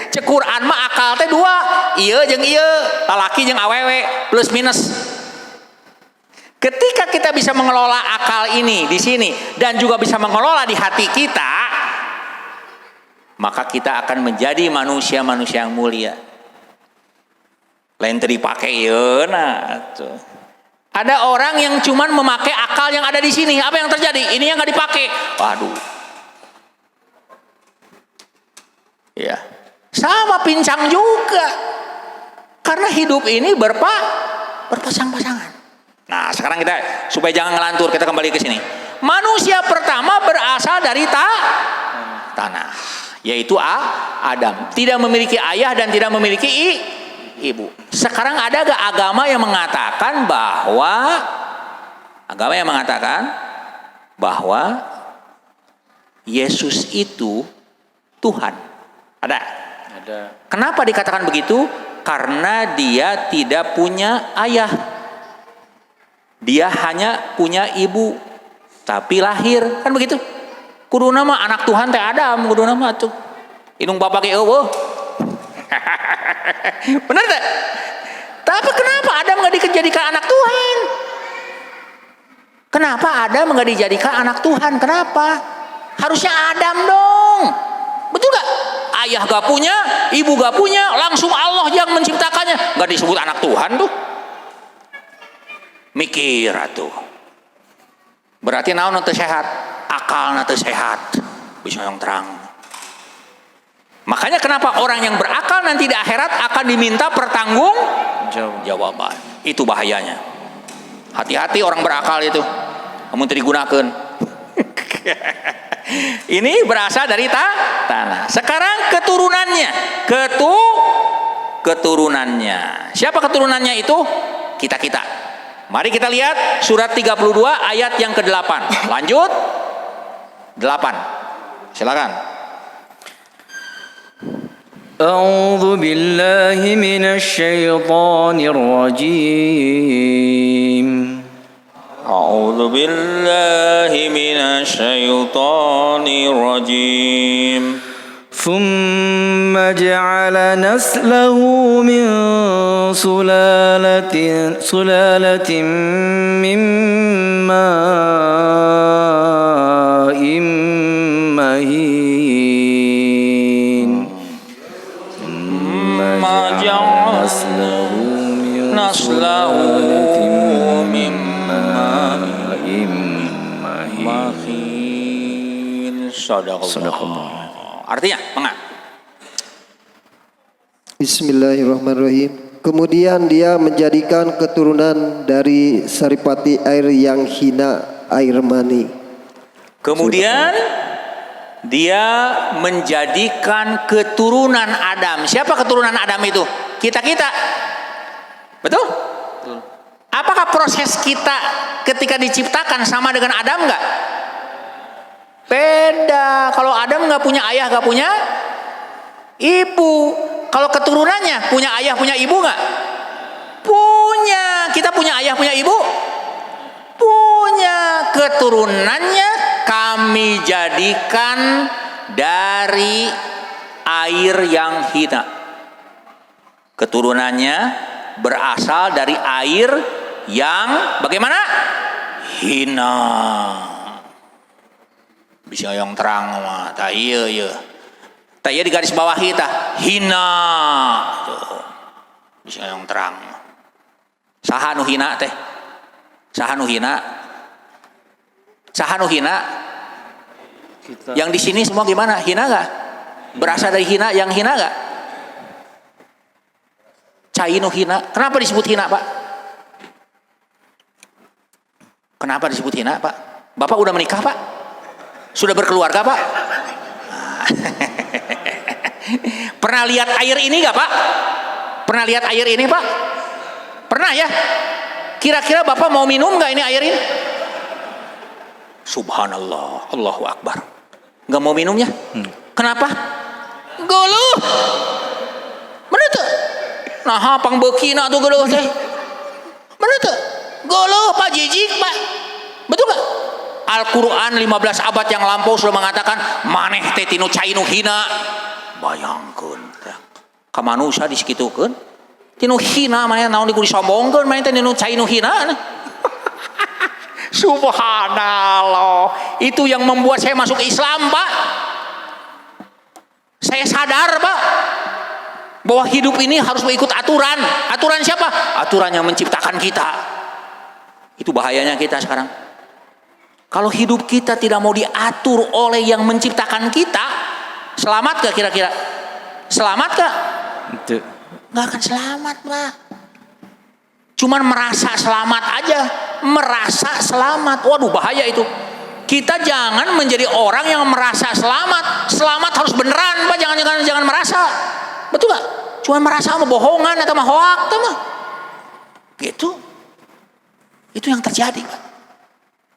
Cek Quran mah akal teh dua. Ieu jeung ieu, lalaki jeung awewe plus minus. Ketika kita bisa mengelola akal ini di sini dan juga bisa mengelola di hati kita, maka kita akan menjadi manusia-manusia yang mulia. Lain teu dipake ieu tuh. Ada orang yang cuman memakai akal yang ada di sini. Apa yang terjadi? Ini yang enggak dipakai. Waduh. Ya, sama pincang juga. Karena hidup ini berpasang-pasangan. Nah, sekarang kita supaya jangan ngelantur, kita kembali ke sini. Manusia pertama berasal dari tanah, yaitu Adam. Tidak memiliki ayah dan tidak memiliki ibu. Sekarang ada gak agama yang mengatakan bahwa Yesus itu Tuhan? Ada. Kenapa dikatakan begitu? Karena dia tidak punya ayah. Dia hanya punya ibu. Tapi lahir, kan begitu? Kuduna mah anak Tuhan teh Adam, kuduna mah tuh. Inung bapak ge eueuh. Benar tak? Tapi kenapa Adam enggak dijadikan anak Tuhan? Kenapa Adam enggak dijadikan anak Tuhan? Kenapa? Harusnya Adam dong. Betul gak? Ayah gak punya, ibu gak punya, langsung Allah yang menciptakannya. Gak disebut anak Tuhan tuh. Mikir atuh. Berarti naon teu sehat? Akalna teu sehat. Bisa yang terang. Makanya kenapa orang yang berakal nanti di akhirat akan diminta pertanggungjawaban. Itu bahayanya. Hati-hati orang berakal itu. Namun digunakan. Ini berasal dari tanah. Sekarang keturunannya. Keturunannya. Siapa keturunannya itu? Kita. Mari kita lihat surat 32 ayat yang ke-8. Lanjut. 8. Silakan. A'udzu billahi minasyaitonir rajim. A'udzu billahi minasyaitonir rajim. ثم جعل نسله من سلالة من ماء مهين ثم جعل نسله من ماء مهين. Sadaqallah. Artinya, Bismillahirrahmanirrahim. Kemudian dia menjadikan keturunan dari saripati air yang hina, air mani. Kemudian dia menjadikan keturunan Adam. Siapa keturunan Adam itu? Kita-kita. Betul? Apakah proses kita ketika diciptakan sama dengan Adam enggak? Beda. Kalau Adam nggak punya ayah, nggak punya ibu. Kalau keturunannya punya ayah, punya ibu nggak? Punya. Kita punya ayah, punya ibu? Punya. Keturunannya kami jadikan dari air yang hina. Keturunannya berasal dari air yang bagaimana? Hina. Bisa yang terang mah, tak iya. Tak iya di garis bawah kita, hina. Tuh. Bisa yang terang. Saha nu hina teh? Saha nu hina? Saha nu hina? Yang di sini semua gimana? Hina gak? Berasal dari hina, yang hina gak? Cai nu hina. Kenapa disebut hina, Pak? Kenapa disebut hina, Pak? Bapak udah menikah, Pak? Sudah berkeluarga, Pak? Pernah lihat air ini gak, Pak? Pernah lihat air ini, Pak? Pernah ya? Kira-kira Bapak mau minum gak ini air ini? Subhanallah, Allahu Akbar. Gak mau minumnya? Kenapa? Geluh. Bener tuh? Nah, pang bekina tuh geluh teh. Bener tuh? Geluh, Pak, jijik, Pak. Betul gak? Al-Quran 15 abad yang lampau sudah mengatakan maneh teh tinu cai nu hina. Bayangkeun ka manusia disikitukeun tinu hina mah naon disombongkeun mah teh tinu cai nu hina. Subhanallah. Itu yang membuat saya masuk Islam, Pak. Saya sadar, Pak, bahwa hidup ini harus mengikut aturan. Aturan siapa? Aturan yang menciptakan kita. Itu bahayanya kita sekarang. Kalau hidup kita tidak mau diatur oleh yang menciptakan kita, selamat gak kira-kira? Selamat gak? Gak akan selamat, Pak. Cuman merasa selamat aja. Merasa selamat. Waduh, bahaya itu. Kita jangan menjadi orang yang merasa selamat. Selamat harus beneran, Pak. Jangan merasa. Betul gak? Cuman merasa sama bohongan atau sama hoak, mah. Gitu. Itu yang terjadi, Pak.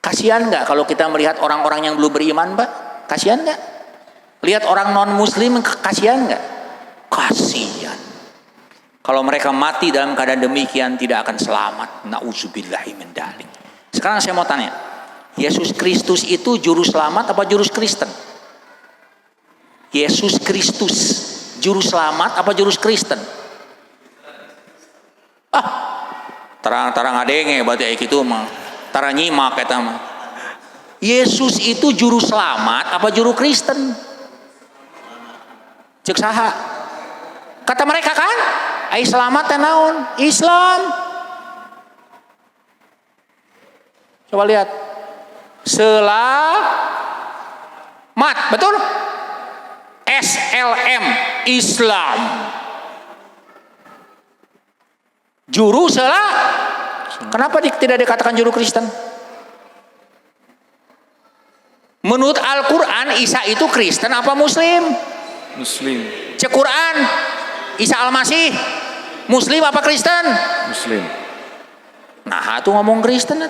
Kasihan nggak kalau kita melihat orang-orang yang belum beriman, Pak? Kasihan nggak? Lihat orang non Muslim, kasihan nggak? Kasihan. Kalau mereka mati dalam keadaan demikian tidak akan selamat. Nauzubillahi min dzalik. Sekarang saya mau tanya, Yesus Kristus itu juru selamat apa juru Kristen? Yesus Kristus juru selamat apa juru Kristen? Terang-terang adenge berarti gitu mah. Tara nyimak eta mah. Yesus itu juru selamat apa juru Kristen? Cek saha? Kata mereka kan, ai selamat teh naon? Islam. Coba lihat. Selamat, betul? SLM, Islam. Juru Kenapa tidak dikatakan juru Kristen? Menurut Al-Quran, Isa itu Kristen apa Muslim? Muslim. Cek Quran, Isa Al-Masih Muslim apa Kristen? Muslim. Nah, itu ngomong Kristen.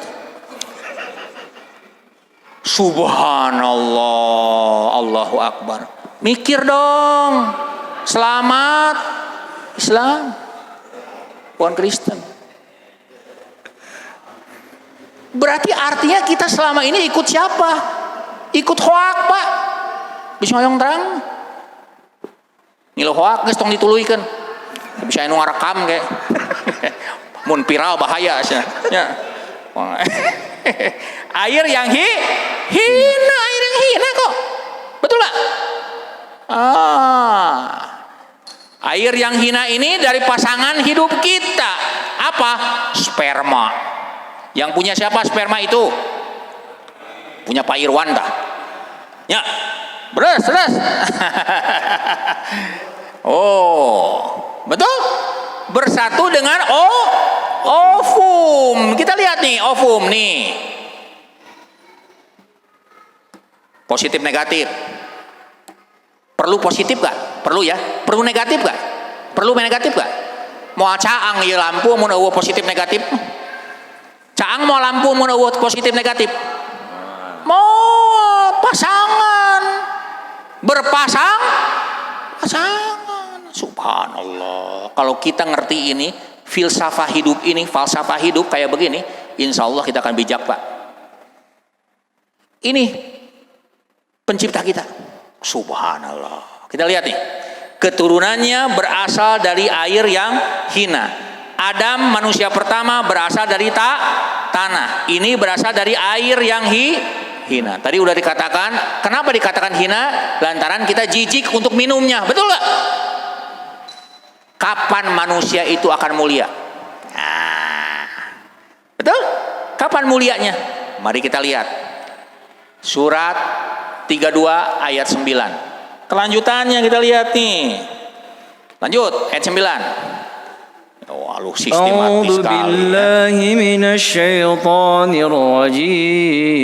Subhanallah, Allahu Akbar. Mikir dong. Selamat Islam, bukan Kristen. Berarti artinya kita selama ini ikut siapa? Ikut hoak, Pak. Bisa ngomong terang. Ngilu hoak geus tong dituluykeun. Bisa anu ngarekam ge. Mun viral bahaya sia. Ya. Air yang hina, air yang hina kok. Betul enggak? Air yang hina ini dari pasangan hidup kita. Apa? Sperma. Yang punya siapa sperma itu? Punya Pak Irwan dah. Ya, beres. Oh, betul? bersatu dengan ovum. Kita lihat nih ovum nih. Positif negatif. Perlu positif gak? Perlu ya. Perlu negatif gak? Perlu negatif gak? Mau caang ya lampu mau eueuh positif negatif. Caang mau lampu mau eueuh positif negatif. Mau pasangan pasangan. Subhanallah. Kalau kita ngerti ini, falsafah hidup kayak begini, insya Allah kita akan bijak, Pak. Ini pencipta kita. Subhanallah. Kita lihat nih. Keturunannya berasal dari air yang hina. Adam manusia pertama berasal dari tanah. Ini berasal dari air yang hina. Tadi udah dikatakan, kenapa dikatakan hina? Lantaran kita jijik untuk minumnya. Betul gak? Kapan manusia itu akan mulia? Nah, betul? Kapan mulianya? Mari kita lihat. Surat 32 ayat 9. Kelanjutannya kita lihat nih. Lanjut ayat 9. Oh, lu sistematis A'udzu sekali. billahi minasyaitonir rajim.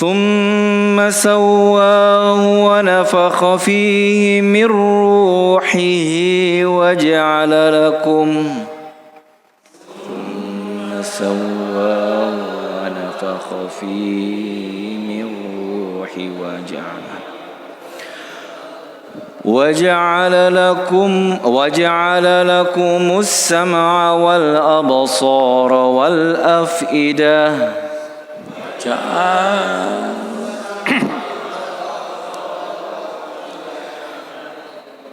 ثم سواه ونفخ فيه من روحه وجعل لكم سواه ونفخ فيه من روحه وجعل لكم السمع والأبصار والأفئدة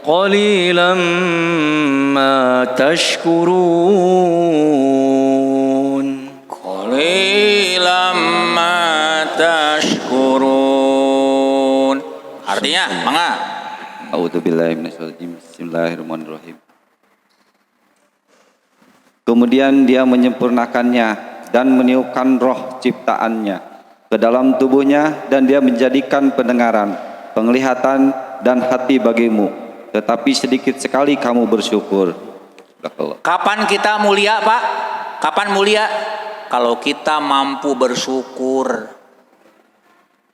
قليلا ما تشكرون Qalilam ma tashkurun. Artinya, mangga. A'udzubillahi minasyaitonir rajim. Bismillahirrahmanirrahim. Kemudian dia menyempurnakannya dan meniupkan roh ciptaannya ke dalam tubuhnya, dan dia menjadikan pendengaran, penglihatan, dan hati bagimu, tetapi sedikit sekali kamu bersyukur. Kapan kita mulia, Pak? Kapan mulia? Kalau kita mampu bersyukur.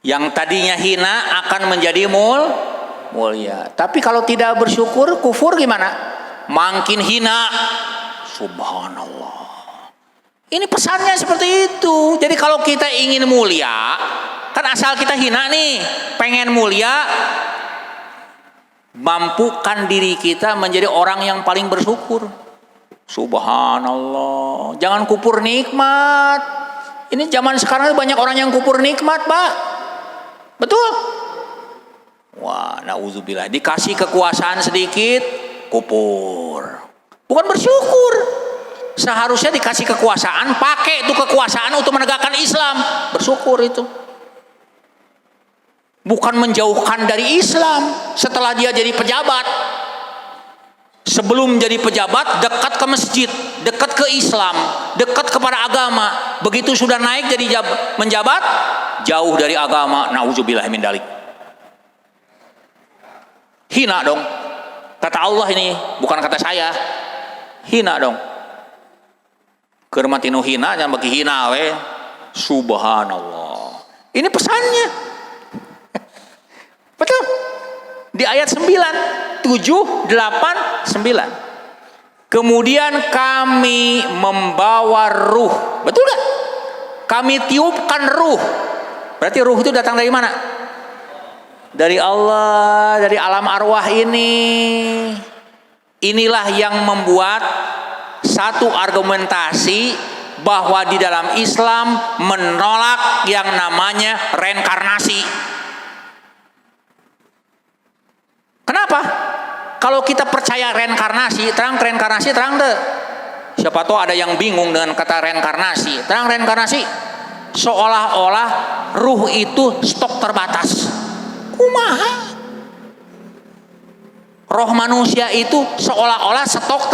Yang tadinya hina akan menjadi mulia. Tapi kalau tidak bersyukur, kufur gimana? Makin hina. Subhanallah. Ini pesannya seperti itu. Jadi kalau kita ingin mulia, kan asal kita hina nih, pengen mulia, mampukan diri kita menjadi orang yang paling bersyukur. Subhanallah. Jangan kupur nikmat. Ini zaman sekarang banyak orang yang kupur nikmat, Pak. Betul? Wah, na'udzubillah. Dikasih kekuasaan sedikit, kupur. Bukan bersyukur. Seharusnya dikasih kekuasaan, pakai itu kekuasaan untuk menegakkan Islam. Bersyukur itu. Bukan menjauhkan dari Islam setelah dia jadi pejabat. Sebelum jadi pejabat, dekat ke masjid, dekat ke Islam, dekat kepada agama. Begitu sudah naik jadi menjabat, jauh dari agama. Nauzubillah min dalik. Hina dong. Kata Allah ini, bukan kata saya. Hina dong. Kermatinu hina jangan bagi hina we. Subhanallah. Ini pesannya. Betul? Di ayat 9, 7, 8, 9. Kemudian kami membawa ruh. Betul gak? Kami tiupkan ruh. Berarti ruh itu datang dari mana? Dari Allah, dari alam arwah ini. Inilah yang membuat satu argumentasi bahwa di dalam Islam menolak yang namanya reinkarnasi. Kenapa? Kalau kita percaya reinkarnasi, terang deh. Siapa tahu ada yang bingung dengan kata reinkarnasi. Terang reinkarnasi, seolah-olah ruh itu stok terbatas. Kumaha? Roh manusia itu seolah-olah stok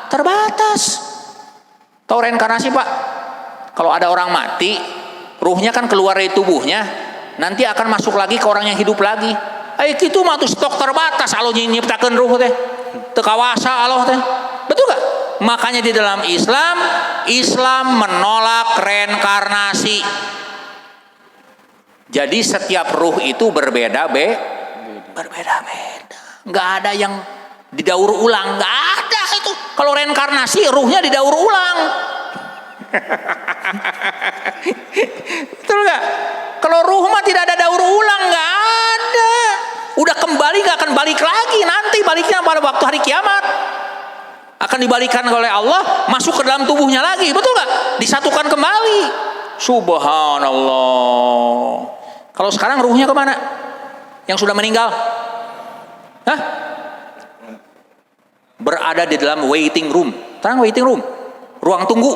terbatas. Tahu reinkarnasi, Pak? Kalau ada orang mati, ruhnya kan keluar dari tubuhnya, nanti akan masuk lagi ke orang yang hidup lagi. Kitu mah tuh stok terbatas Allah nyiptakeun ruh teh. Teu kawasa Allah teh. Betul gak? Makanya di dalam Islam menolak reinkarnasi. Jadi setiap ruh itu berbeda-beda. Nggak ada yang didaur ulang, nggak ada itu. Kalau reinkarnasi ruhnya didaur ulang. Betul nggak? Kalau ruh mah tidak ada daur ulang, nggak ada. Udah kembali nggak akan balik lagi, nanti baliknya pada waktu hari kiamat. Akan dibalikan oleh Allah, masuk ke dalam tubuhnya lagi, betul nggak? Disatukan kembali. Subhanallah. Kalau sekarang ruhnya kemana? Yang sudah meninggal? Hah? Berada di dalam waiting room. Terang waiting room, ruang tunggu.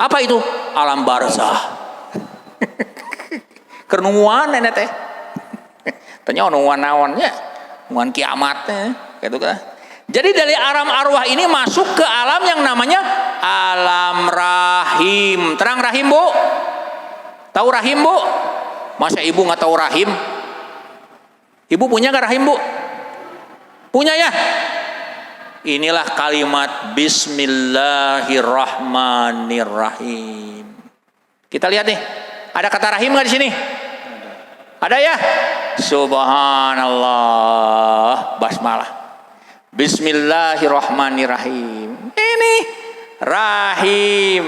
Apa itu? Alam barzah. Kenunguan nenek teh. Tanya nunguan naonnya, nunguan kiamatnya, gitu kan? Jadi dari alam arwah ini masuk ke alam yang namanya alam rahim. Terang rahim bu? Tahu rahim bu? Masa ibu nggak tahu rahim? Ibu punya nggak rahim bu? Punya ya? Inilah kalimat Bismillahirrahmanirrahim. Kita lihat nih, ada kata rahim nggak di sini? Ada ya? Subhanallah, basmalah. Bismillahirrahmanirrahim. Ini rahim.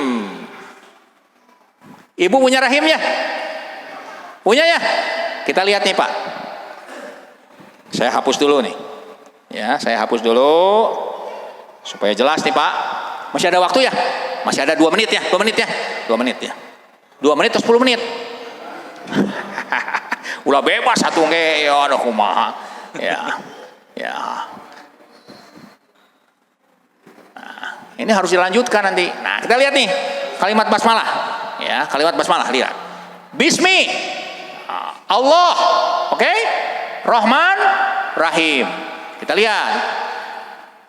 Ibu punya rahim ya? Punya ya? Kita lihat nih Pak. Saya hapus dulu nih. Ya, saya hapus dulu supaya jelas nih Pak. Masih ada waktu ya? Masih ada 2 menit ya? 2 menit ya? 2 menit ya? 2 menit atau 10 menit? Udah bebas satu nge, ya ada kumaha. Ya. Nah, ini harus dilanjutkan nanti. Nah, kita lihat nih kalimat basmalah. Ya, kalimat basmalah lihat. Bismi Allah, oke? Rahman, Rahim. Kita lihat.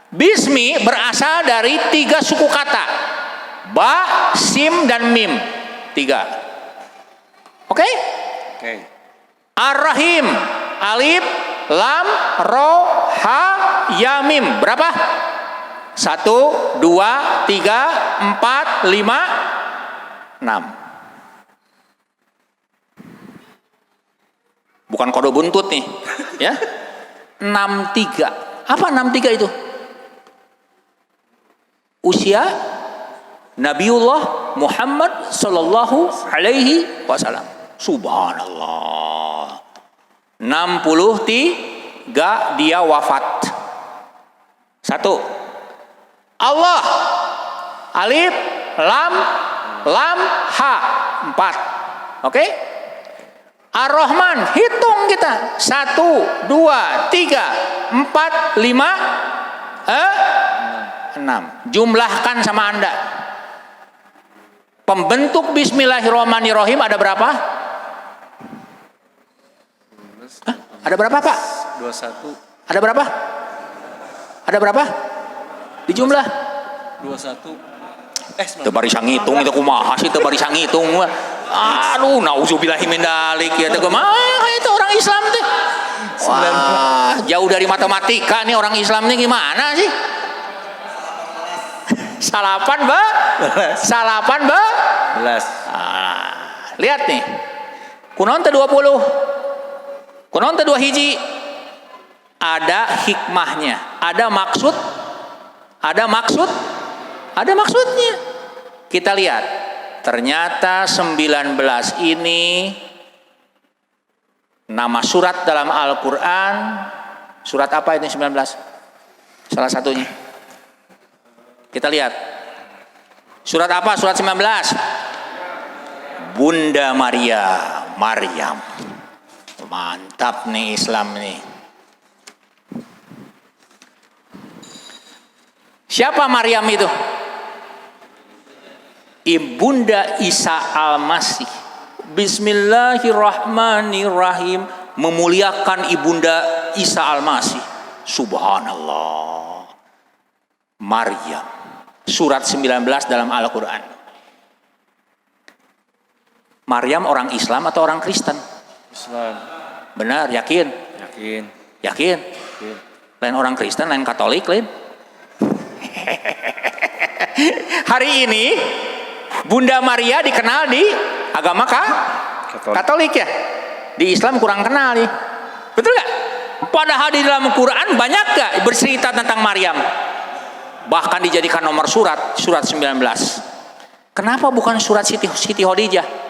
Bismi berasal dari 3 suku kata. Ba, sim, dan mim. 3. Oke? Oke. Ar-Rahim, alif, lam, ro, ha, ya, mim. Berapa? 1, 2, 3, 4, 5, 6. Bukan kode buntut nih, ya. 63. Apa 63 itu? Usia Nabiullah Muhammad sallallahu alaihi wasallam. Subhanallah. 63 dia wafat. 1. Allah, alif, lam, ha, 4. Oke? Ar-Rahman, hitung kita. 1, 2, 3, 4, 5, 6. Jumlahkan sama Anda. Pembentuk Bismillahirrahmanirrahim ada berapa? Ada berapa Pak? 21. Ada berapa? Ada berapa? Di jumlah? 21. Teu bari sangitung itu kumaha sih teu bari sangitung. Aduh, nauzubillahi min dzalik ya teh kumaha itu orang Islam teh. Wah, jauh dari matematika nih orang Islam nih gimana sih? Salapan, Ba? Salapan, Ba? 11. Lihat nih. Kunaon teh 20. Kunaon teh 2 hiji. Ada hikmahnya, ada maksudnya. Kita lihat. Ternyata 19 ini nama surat dalam Al-Quran. Surat apa ini 19? Salah satunya. Kita lihat. Surat apa? Surat 19. Bunda Maryam. Mantap nih Islam nih. Siapa Maryam itu? Ibunda Isa Al-Masih. Bismillahirrahmanirrahim. Memuliakan Ibunda Isa Al-Masih. Subhanallah. Maryam. Surat 19 dalam Al-Quran. Maryam orang Islam atau orang Kristen? Islam. Benar, yakin? Yakin. Yakin? Yakin. Lain orang Kristen, lain Katolik, lain. Hari ini Bunda Maria dikenal di agama Katolik ya. Di Islam kurang kenal nih. Betul gak? Padahal di dalam Quran banyak gak bercerita tentang Maryam? Bahkan dijadikan nomor surat 19. Kenapa bukan surat Siti Khadijah?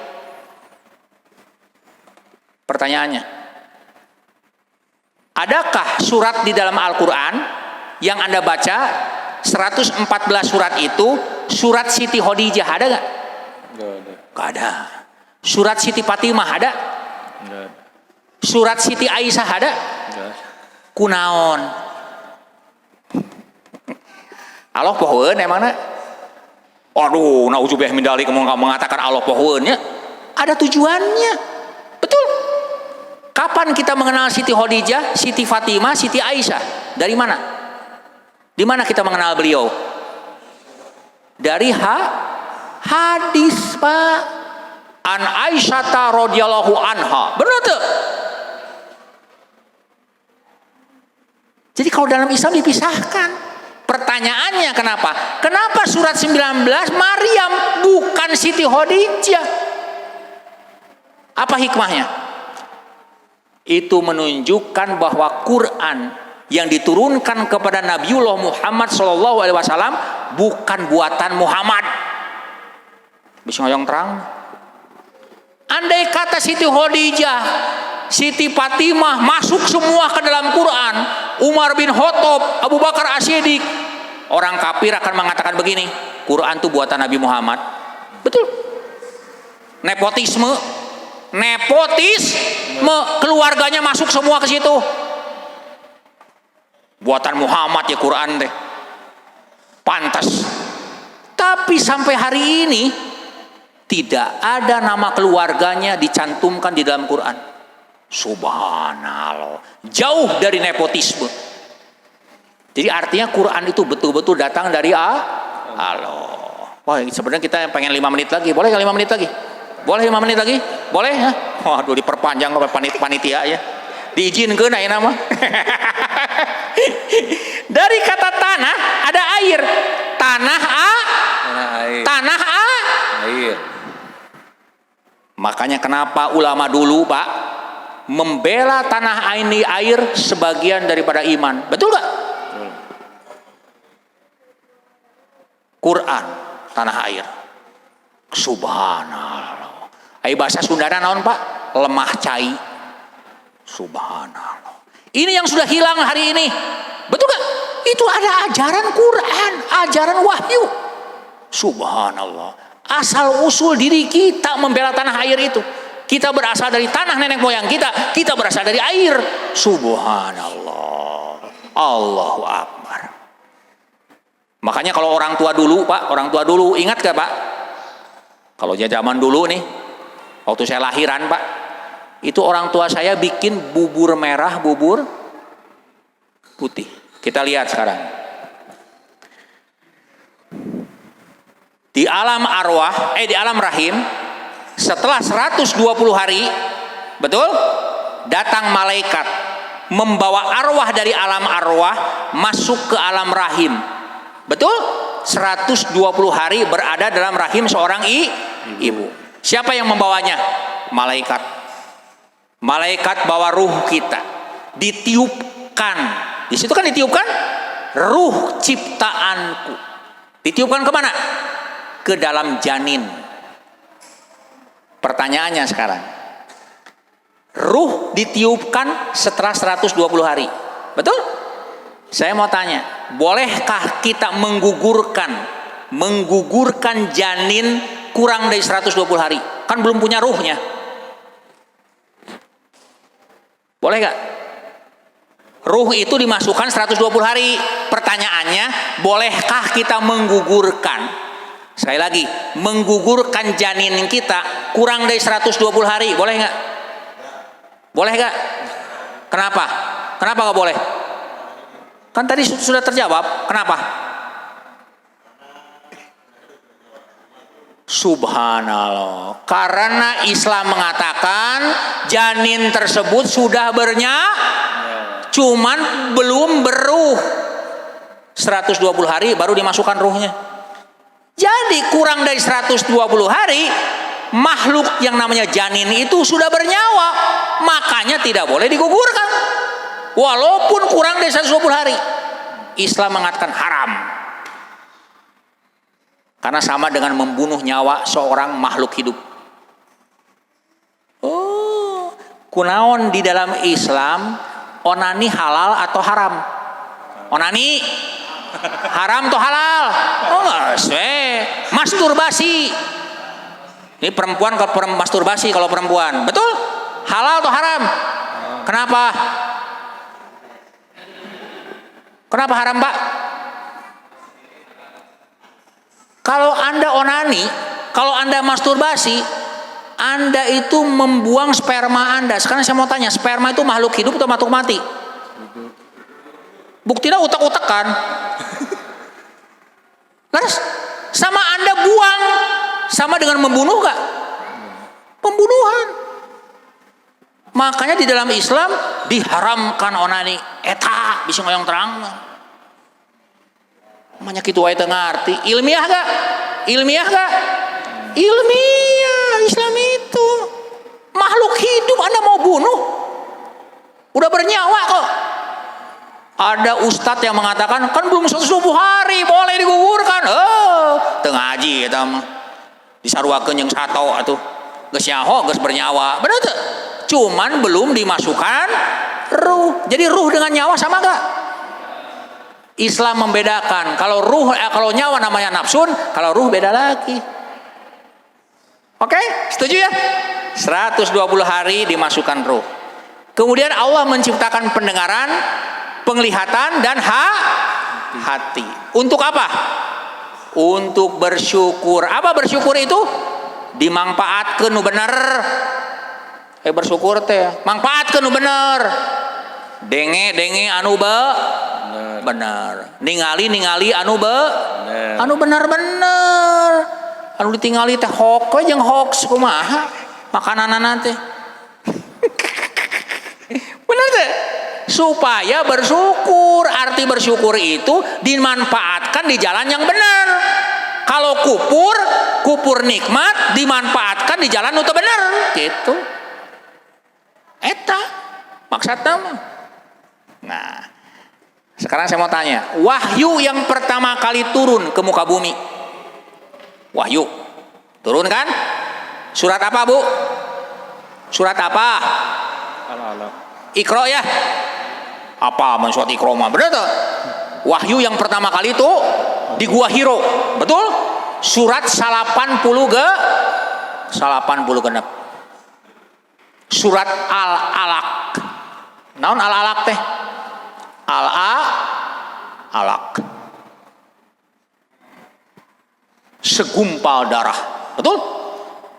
Pertanyaannya, adakah surat di dalam Al-Quran yang Anda baca 114 surat itu surat Siti Khadijah ada gak? Enggak ada. Gak ada. Surat Siti Fatimah ada? Enggak ada. Surat Siti Aisyah ada? Enggak ada. Kunaon? Allah pohon emangnya? Aduh, nauzubillah min dzalik mengatakan Allah pohonnya ada tujuannya. Betul. Kapan kita mengenal Siti Khadijah, Siti Fatimah, Siti Aisyah? Dari mana? Di mana kita mengenal beliau? Dari hadis, Pak. An Aisyah radhiyallahu anha. Benar tuh? Jadi kalau dalam Islam dipisahkan. Pertanyaannya kenapa? Kenapa surat 19 Maryam bukan Siti Khadijah? Apa hikmahnya? Itu menunjukkan bahwa Quran yang diturunkan kepada Nabiullah Muhammad SAW bukan buatan Muhammad. Bisa ngoyong terang? Andai kata Siti Khadijah, Siti Fatimah masuk semua ke dalam Quran, Umar bin Khattab, Abu Bakar As-Siddiq, orang kafir akan mengatakan begini, Quran itu buatan Nabi Muhammad. Betul. Nepotisme, keluarganya masuk semua ke situ. Buatan Muhammad ya Quran deh. Pantas. Tapi sampai hari ini tidak ada nama keluarganya dicantumkan di dalam Quran. Subhanallah. Jauh dari nepotisme. Jadi artinya Quran itu betul-betul datang dari Allah. Wah, sebenarnya kita pengen 5 menit lagi. Boleh nggak 5 menit lagi? Boleh 5 menit lagi? Boleh ya? Waduh, diperpanjang oleh panitia ya. Diizinkan ya nama. Dari kata tanah ada air. Tanah Air. Tanah Air. Makanya kenapa ulama dulu, Pak, membela tanah air sebagian daripada iman. Betul gak? Betul. Quran, tanah air. Subhanallah. Ai bahasa Sundana naon, Pak? Lemah cai. Subhanallah. Ini yang sudah hilang hari ini. Betul gak? Itu ada ajaran Quran, ajaran wahyu. Subhanallah. Asal usul diri kita membela tanah air itu. Kita berasal dari tanah nenek moyang kita. Kita berasal dari air. Subhanallah. Allahu Akbar. Makanya kalau orang tua dulu, Pak, orang tua dulu, ingat gak, Pak? Kalau zaman dulu nih, waktu saya lahiran, Pak, itu orang tua saya bikin bubur merah, bubur putih. Kita lihat sekarang. Di alam arwah, di alam rahim, setelah 120 hari, betul? Datang malaikat membawa arwah dari alam arwah masuk ke alam rahim. Betul? 120 hari berada dalam rahim seorang ibu. Siapa yang membawanya? Malaikat. Malaikat bawa ruh kita. Ditiupkan. Di situ kan ditiupkan ruh ciptaanku. Ditiupkan kemana? Ke dalam janin. Pertanyaannya sekarang, ruh ditiupkan setelah 120 hari, betul? Saya mau tanya, bolehkah kita menggugurkan janin kurang dari 120 hari? Kan belum punya ruhnya. Boleh gak? Ruh itu dimasukkan 120 hari. Pertanyaannya, bolehkah kita menggugurkan? Sekali lagi, menggugurkan janin kita kurang dari 120 hari, boleh nggak? Boleh nggak? Kenapa? Kenapa nggak boleh? Kan tadi sudah terjawab. Kenapa? Subhanallah. Karena Islam mengatakan janin tersebut sudah cuman belum beruh. 120 hari baru dimasukkan ruhnya. Jadi kurang dari 120 hari makhluk yang namanya janin itu sudah bernyawa, makanya tidak boleh digugurkan walaupun kurang dari 120 hari. Islam mengatakan haram karena sama dengan membunuh nyawa seorang makhluk hidup. Oh, kunaon di dalam Islam onani halal atau haram? Onani haram atau halal? Oh enggak, masturbasi. Ini perempuan kalau masturbasi, kalau perempuan, betul? Halal atau haram? Kenapa? Kenapa haram, Pak? Kalau Anda onani, kalau Anda masturbasi, Anda itu membuang sperma Anda. Sekarang saya mau tanya, sperma itu makhluk hidup atau makhluk mati? Buktinya utak-utakan. Terus sama Anda buang, sama dengan membunuh gak? Pembunuhan. Makanya di dalam Islam diharamkan onani. Eta bisa ngoyong terang. Namanya kitu wae teu ngarti. Ilmiah gak? Ilmiah gak? Ilmiah. Islam itu makhluk hidup Anda mau bunuh, udah bernyawa kok. Ada ustadz yang mengatakan kan belum 120 hari boleh digugurkan. Teu ngaji eta mah. Disaruakeun jeung sato atuh. Geus nyaho, geus bernyawa. Bener teu? Cuman belum dimasukkan ruh. Jadi ruh dengan nyawa sama gak? Islam membedakan. Kalau ruh, kalau nyawa namanya nafsun, kalau ruh beda lagi. Oke, setuju ya? 120 hari dimasukkan ruh. Kemudian Allah menciptakan pendengaran, penglihatan, dan hati. Untuk apa? Untuk bersyukur. Apa bersyukur itu? Dimangpaatkeun nu bener. Bersyukur teh mangpaatkeun nu bener. Denge anu bener. Ningali anu bener. Anu ditinggali teh hoax we jeung hoax kumaha makananana teh. Bener teh? Supaya bersyukur. Arti bersyukur itu dimanfaatkan di jalan yang benar. Kalau kupur nikmat dimanfaatkan di jalan nu teu bener gitu. Eta maksudna mah. Nah, sekarang saya mau tanya, wahyu yang pertama kali turun ke muka bumi, wahyu turun kan? Surat apa, Bu? Surat apa? Al-Alaq. Iqra ya. Apa surat Iqra mah? Benar tuh. Wahyu yang pertama kali itu di Gua Hiro, betul? Surat 80 genep. Surat Al-Alaq. Naon Al-Alaq teh? Al-Alaq. Segumpal darah. Betul?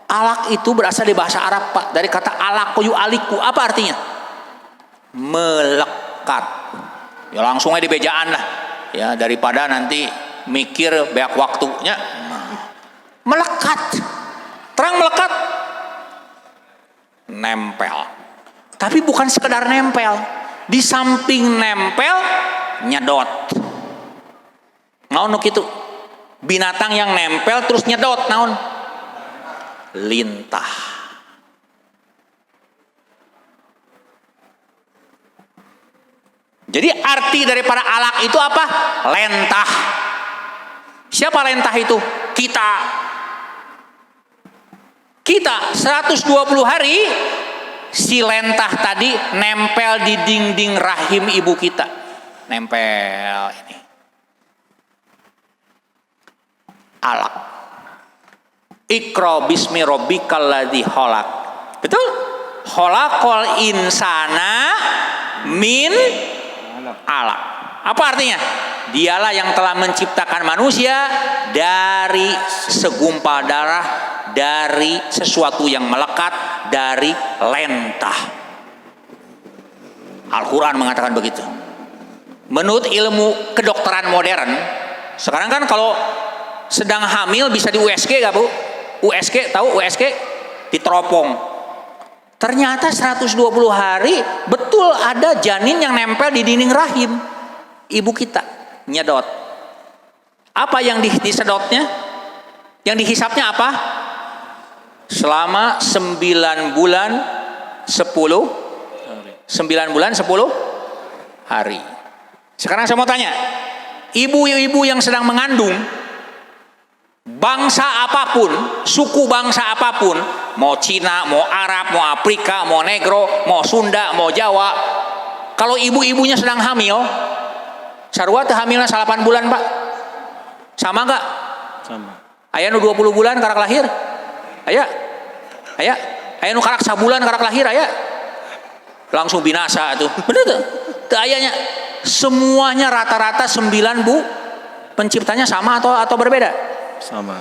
Alaq itu berasal dari bahasa Arab, Pak. Dari kata alaq yu'aliku. Apa artinya? Melekat. Ya langsung aja dibejaan lah. Ya, daripada nanti mikir banyak waktunya. Melekat. Terang melekat. Nempel. Tapi bukan sekedar nempel. Di samping nempel, nyedot. Naon nu kitu? Binatang yang nempel terus nyedot, naon? Lintah. Jadi arti daripada alaq itu apa? Lentah. Siapa lentah itu? Kita 120 hari si lentah tadi nempel di dinding rahim ibu kita. Nempel ini. Alaq. Iqra bismi rabbikal ladzi khalaq. Betul? Khalaqal insana min alaq. Apa artinya? Dialah yang telah menciptakan manusia dari segumpal darah, dari sesuatu yang melekat, dari lentah. Al-Quran mengatakan begitu. Menurut ilmu kedokteran modern, sekarang kan kalau sedang hamil bisa di USG gak, Bu? USG, tahu USG? Diteropong. Ternyata 120 hari betul ada janin yang nempel di dinding rahim ibu kita, nyedot. Apa yang disedotnya? Yang dihisapnya apa? Selama 9 bulan 10 hari. Sekarang saya mau tanya, ibu-ibu yang sedang mengandung, bangsa apapun, suku bangsa apapun, mau Cina, mau Arab, mau Afrika, mau Negro, mau Sunda, mau Jawa, kalau ibu-ibunya sedang hamil, sarua teh hamilnya 8 bulan Pak, sama enggak? Sama. Aya nu 20 bulan karak lahir, aya nu karak sabulan karak lahir, aya langsung binasa tuh, bener tuh? Teu ayanya. Semuanya rata-rata 9 bu, penciptanya sama atau berbeda? Sama.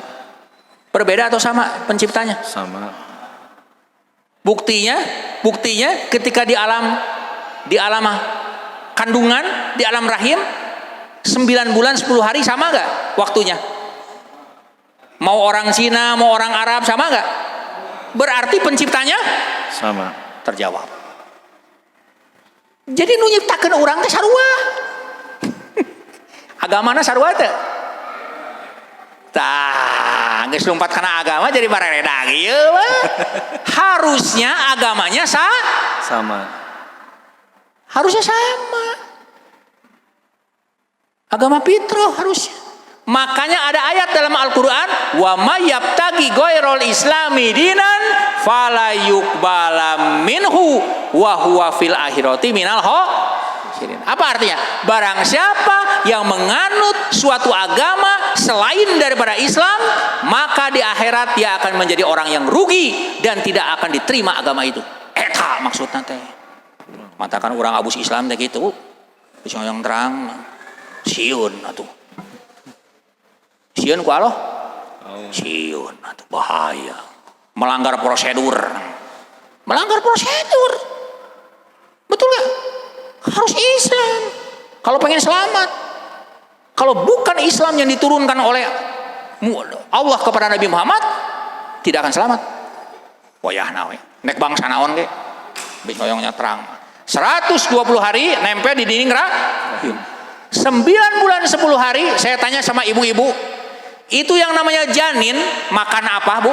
Berbeda atau sama penciptanya? Sama. Buktinya ketika di alam kandungan, di alam rahim 9 bulan 10 hari sama nggak waktunya? Mau orang Cina, mau orang Arab sama nggak? Berarti penciptanya Sama. terjawab. Jadi nu nyiptakeun urang teh sarua. Agamana sarua teh. Tah, geus lumpat kana agama jadi barereda ieu mah. Harusnya agamanya Sama. harusnya sama. Agama fitrah harusnya. Makanya ada ayat dalam Al-Qur'an, wa may yabtaghi ghairal islami dinan fala yuqbala minhu wa huwa fil akhirati minal khasirin. Apa artinya? Barang siapa yang menganut suatu agama selain daripada Islam, maka di akhirat dia akan menjadi orang yang rugi dan tidak akan diterima agama itu. Eta maksudnya teh. Matakan orang abus Islam teh gitu. Bisa yang terang siun atuh. Siun ku Allah? Siun atuh bahaya. Melanggar prosedur. Betul gak? Harus Islam kalau pengen selamat. Kalau bukan Islam yang diturunkan oleh Allah kepada Nabi Muhammad, tidak akan selamat. Wayahna we. Nek bangsa naon ge? Bisa oyongnya terang. 120 hari nempel di dinding rahim. 9 bulan 10 hari saya tanya sama ibu-ibu, itu yang namanya janin makan apa Bu?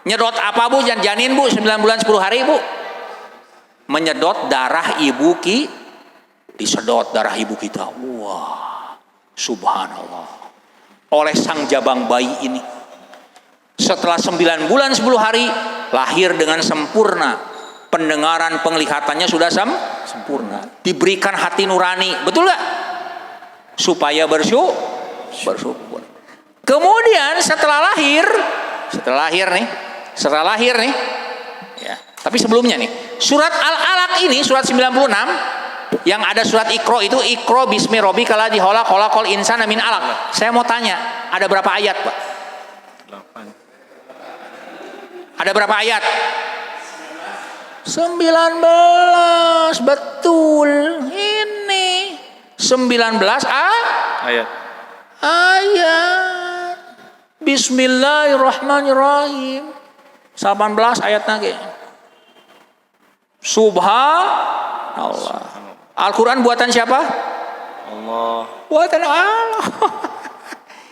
Nyedot apa Bu? Janin Bu 9 bulan 10 hari Bu? Menyedot darah ibu disedot darah ibu kita. Wah, subhanallah. Oleh sang jabang bayi ini. Setelah 9 bulan 10 hari lahir dengan sempurna. Pendengaran, penglihatannya sudah sempurna. Diberikan hati nurani, betul gak? Supaya bersyukur. Kemudian setelah lahir nih, ya. Tapi sebelumnya nih, surat Al-Alaq ini, surat 96, yang ada surat Iqra itu, Iqra bismi rabbikal ladzi khalaqal insana min 'alaq. Saya mau tanya, ada berapa ayat, Pak? 8. Ada berapa ayat? 19, betul. Ini 19 Ayat. Bismillahirrahmanirrahim. 18 ayat lagi. Subhanallah. Al-Quran buatan siapa? Allah. Buatan Allah.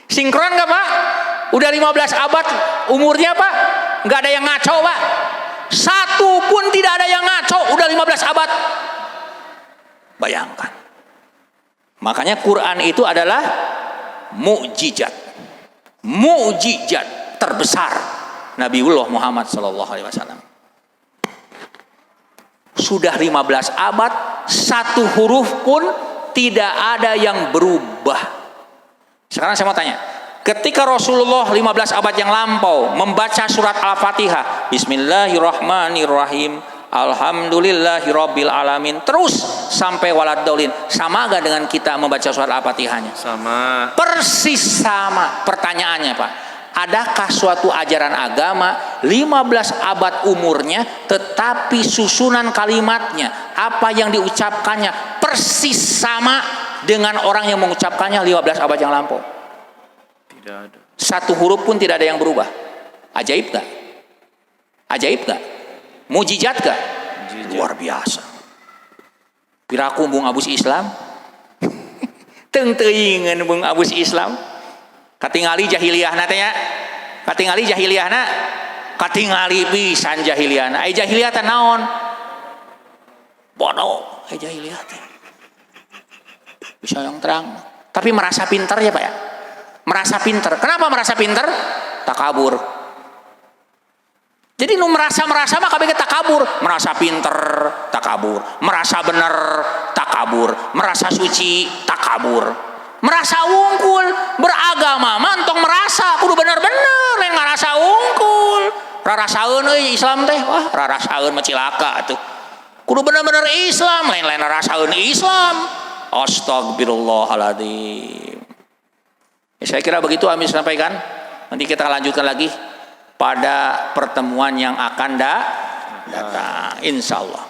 Sinkron gak Pak? Udah 15 abad umurnya Pak. Gak ada yang ngaco Pak. Satu pun tidak ada yang ngaco. Udah 15 abad. Bayangkan. Makanya Quran itu adalah mukjizat terbesar Nabiullah Muhammad SAW. Sudah 15 abad, satu huruf pun tidak ada yang berubah. Sekarang saya mau tanya, ketika Rasulullah 15 abad yang lampau membaca surat Al-Fatihah, Bismillahirrahmanirrahim, Alhamdulillahirabbil alamin, terus sampai waladdaulin, sama gak dengan kita membaca surat Al-Fatihahnya? Sama. Persis sama. Pertanyaannya Pak, adakah suatu ajaran agama 15 abad umurnya tetapi susunan kalimatnya, apa yang diucapkannya persis sama dengan orang yang mengucapkannya 15 abad yang lampau? Tidak ada. Satu huruf pun tidak ada yang berubah. Ajaib gak? Ajaib gak? Mujizat gak? Luar biasa. Piraku bung abus Islam. Teng-teingan bung abus Islam. Katingali jahiliyahna teh nya. Katingali jahiliyahna. Katingali pisan jahiliyahna. Ai jahiliyah teh naon? Bodoh, ai jahiliyah teh. Bisa yang terang. Tapi merasa pintar ya Pak ya. Merasa pintar. Kenapa merasa pintar? Takabur. Jadi nu merasa mah kabeh takabur. Merasa pintar, takabur. Merasa bener, takabur. Merasa suci, takabur. Merasa wungkul, beragama mantong merasa kudu bener-bener lain ngarasa wungkul. Rarasaeun euy Islam teh. Wah, rarasaeun mah cilaka atuh. Kudu bener-bener Islam, lain-lain rarasaeun Islam. Astagfirullahaladzim. Ya, saya kira begitu Amin sampaikan. Nanti kita lanjutkan lagi pada pertemuan yang akan datang. Insya Allah.